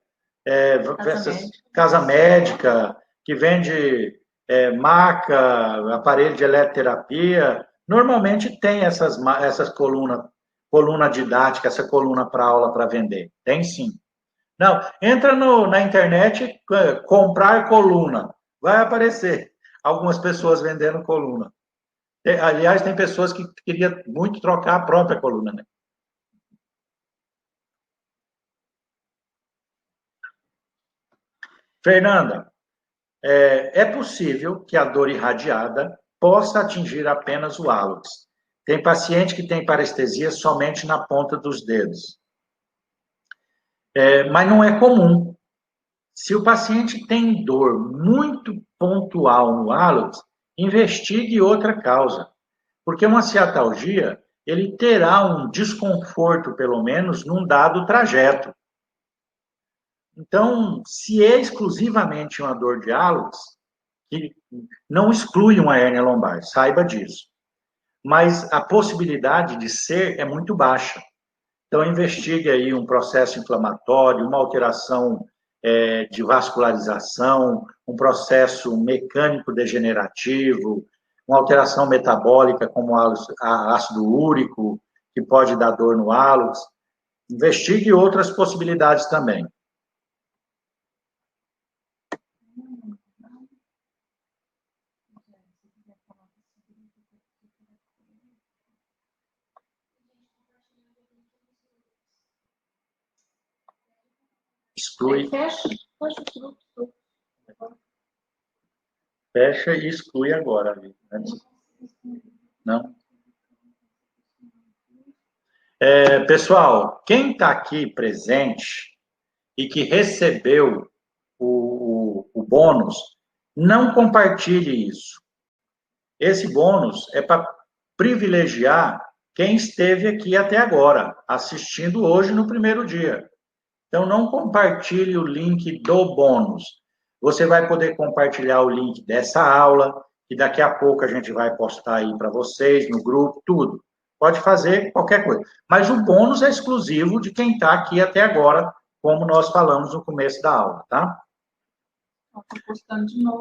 casa médica, que vende maca, aparelho de eletroterapia. Normalmente tem essas coluna didática, essa coluna para aula para vender. Tem sim. Não, entra na internet, comprar coluna. Vai aparecer algumas pessoas vendendo coluna. Aliás, tem pessoas que queriam muito trocar a própria coluna, né? Fernanda, é possível que a dor irradiada possa atingir apenas o hálux. Tem paciente que tem parestesia somente na ponta dos dedos. Mas não é comum. Se o paciente tem dor muito pontual no hálux, investigue outra causa. Porque uma ciatalgia, ele terá um desconforto, pelo menos, num dado trajeto. Então, se é exclusivamente uma dor de hálux, que não exclui uma hérnia lombar, saiba disso. Mas a possibilidade de ser é muito baixa. Então, investigue aí um processo inflamatório, uma alteração de vascularização, um processo mecânico degenerativo, uma alteração metabólica como ácido úrico, que pode dar dor no hálux. Investigue outras possibilidades também. Exclui. Fecha e exclui agora. Não? Pessoal, quem está aqui presente e que recebeu o bônus, não compartilhe isso. Esse bônus é para privilegiar quem esteve aqui até agora, assistindo hoje no primeiro dia. Então, não compartilhe o link do bônus. Você vai poder compartilhar o link dessa aula, que daqui a pouco a gente vai postar aí para vocês, no grupo, tudo. Pode fazer qualquer coisa. Mas o bônus é exclusivo de quem está aqui até agora, como nós falamos no começo da aula, tá?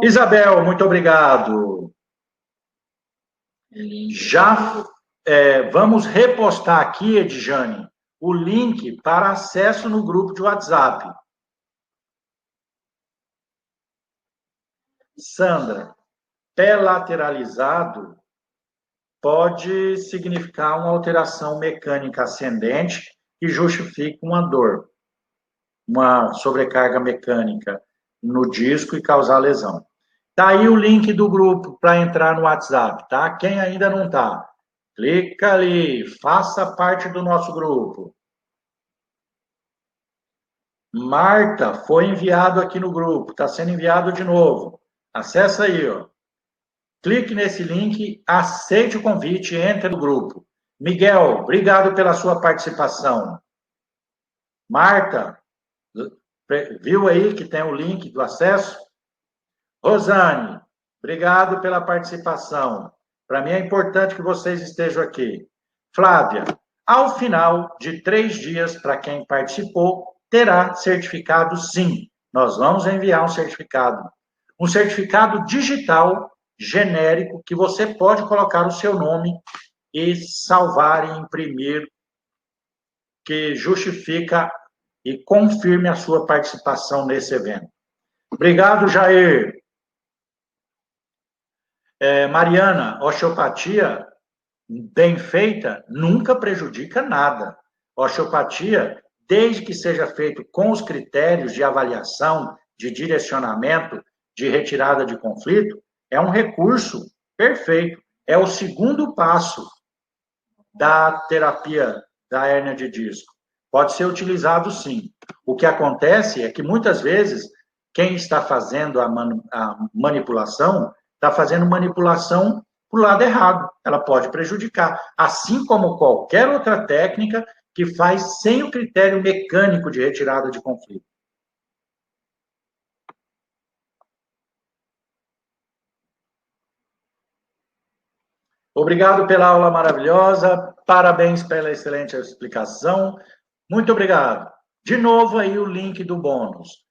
Isabel, muito obrigado. Já vamos repostar aqui, Edjane, o link para acesso no grupo de WhatsApp. Sandra, pé lateralizado pode significar uma alteração mecânica ascendente que justifique uma dor, uma sobrecarga mecânica no disco e causar lesão. Tá aí o link do grupo para entrar no WhatsApp, tá? Quem ainda não tá, clica ali, faça parte do nosso grupo. Marta, foi enviado aqui no grupo, está sendo enviado de novo. Acessa aí, ó. Clique nesse link, aceite o convite, entre no grupo. Miguel, obrigado pela sua participação. Marta, viu aí que tem o link do acesso? Rosane, obrigado pela participação. Para mim é importante que vocês estejam aqui. Flávia, ao final de 3 dias, para quem participou, terá certificado sim. Nós vamos enviar um certificado. Um certificado digital, genérico, que você pode colocar o seu nome e salvar e imprimir, que justifica e confirme a sua participação nesse evento. Obrigado, Jair. Mariana, osteopatia bem feita nunca prejudica nada. Osteopatia, desde que seja feito com os critérios de avaliação, de direcionamento, de retirada de conflito, é um recurso perfeito. É o segundo passo da terapia da hérnia de disco. Pode ser utilizado sim. O que acontece é que muitas vezes quem está fazendo a manipulação está fazendo manipulação para o lado errado. Ela pode prejudicar, assim como qualquer outra técnica que faz sem o critério mecânico de retirada de conflito. Obrigado pela aula maravilhosa, parabéns pela excelente explicação. Muito obrigado. De novo aí o link do bônus.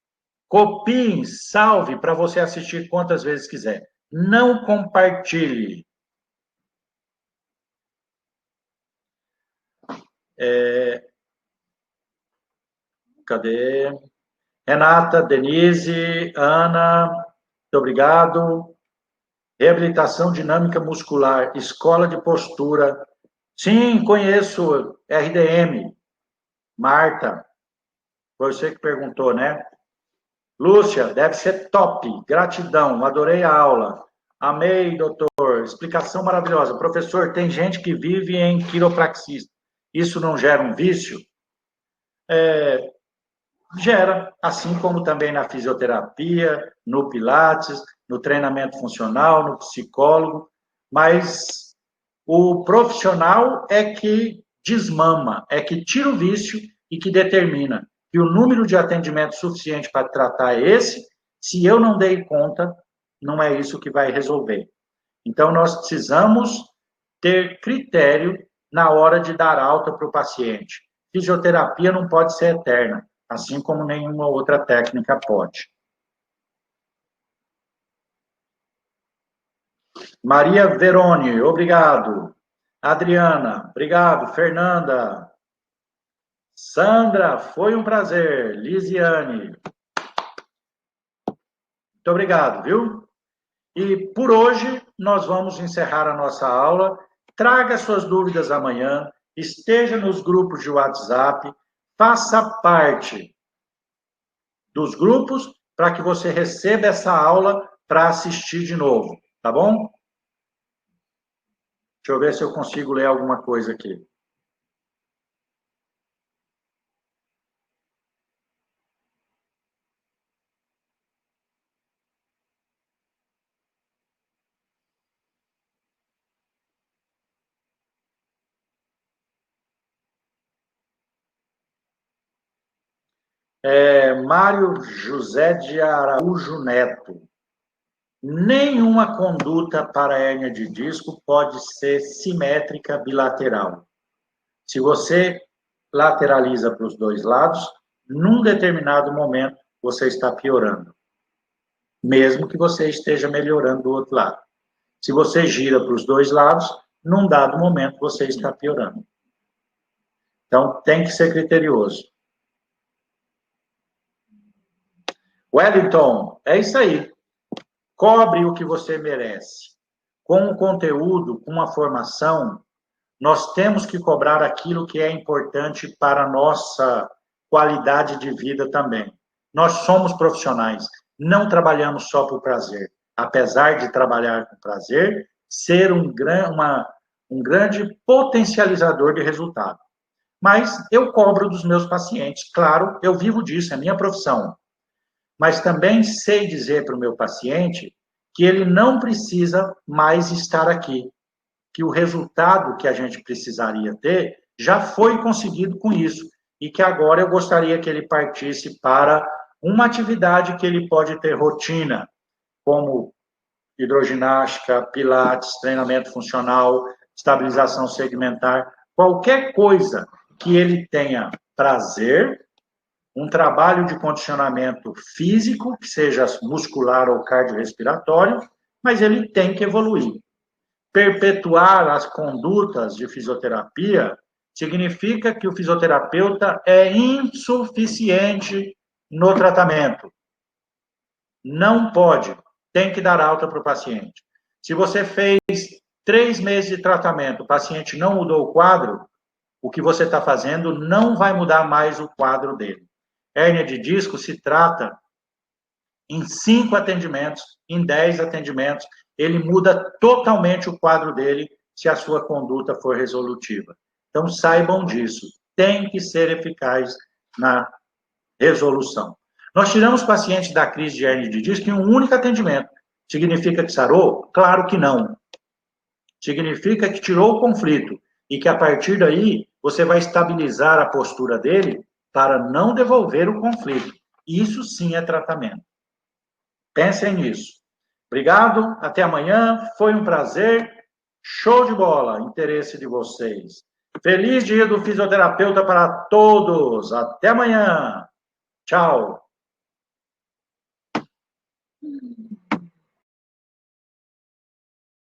Copie, salve para você assistir quantas vezes quiser. Não compartilhe. Cadê? Renata, Denise, Ana, muito obrigado. Reabilitação dinâmica muscular, escola de postura. Sim, conheço RDM. Marta, foi você que perguntou, né? Lúcia, deve ser top. Gratidão, adorei a aula. Amei, doutor. Explicação maravilhosa. Professor, tem gente que vive em quiropraxia. Isso não gera um vício? Gera, assim como também na fisioterapia, no pilates, no treinamento funcional, no psicólogo, mas o profissional é que desmama, é que tira o vício e que determina que o número de atendimento suficiente para tratar é esse, se eu não dei conta, não é isso que vai resolver. Então, nós precisamos ter critério na hora de dar alta para o paciente. Fisioterapia não pode ser eterna, assim como nenhuma outra técnica pode. Maria Verone, obrigado. Adriana, obrigado. Fernanda. Sandra, foi um prazer. Lisiane. Muito obrigado, viu? E por hoje nós vamos encerrar a nossa aula. Traga suas dúvidas amanhã, esteja nos grupos de WhatsApp, faça parte dos grupos para que você receba essa aula para assistir de novo, tá bom? Deixa eu ver se eu consigo ler alguma coisa aqui. Mário José de Araújo Neto. Nenhuma conduta para hérnia de disco pode ser simétrica bilateral. Se você lateraliza para os dois lados, num determinado momento você está piorando, mesmo que você esteja melhorando do outro lado. Se você gira para os dois lados, num dado momento você está piorando. Então, tem que ser criterioso. Wellington, é isso aí. Cobre o que você merece. Com o conteúdo, com a formação, nós temos que cobrar aquilo que é importante para a nossa qualidade de vida também. Nós somos profissionais, não trabalhamos só por prazer. Apesar de trabalhar com prazer, ser um grande potencializador de resultado. Mas eu cobro dos meus pacientes, claro, eu vivo disso, é minha profissão. Mas também sei dizer para o meu paciente que ele não precisa mais estar aqui, que o resultado que a gente precisaria ter já foi conseguido com isso, e que agora eu gostaria que ele partisse para uma atividade que ele pode ter rotina, como hidroginástica, pilates, treinamento funcional, estabilização segmentar, qualquer coisa que ele tenha prazer, um trabalho de condicionamento físico, que seja muscular ou cardiorrespiratório, mas ele tem que evoluir. Perpetuar as condutas de fisioterapia significa que o fisioterapeuta é insuficiente no tratamento. Não pode, tem que dar alta para o paciente. Se você fez 3 meses de tratamento, o paciente não mudou o quadro, o que você está fazendo não vai mudar mais o quadro dele. Hérnia de disco se trata em 5 atendimentos, em 10 atendimentos, ele muda totalmente o quadro dele se a sua conduta for resolutiva. Então, saibam disso. Tem que ser eficaz na resolução. Nós tiramos pacientes da crise de hérnia de disco em um único atendimento. Significa que sarou? Claro que não. Significa que tirou o conflito e que, a partir daí, você vai estabilizar a postura dele para não devolver o conflito. Isso sim é tratamento. Pensem nisso. Obrigado, até amanhã. Foi um prazer. Show de bola, interesse de vocês. Feliz dia do fisioterapeuta para todos. Até amanhã. Tchau.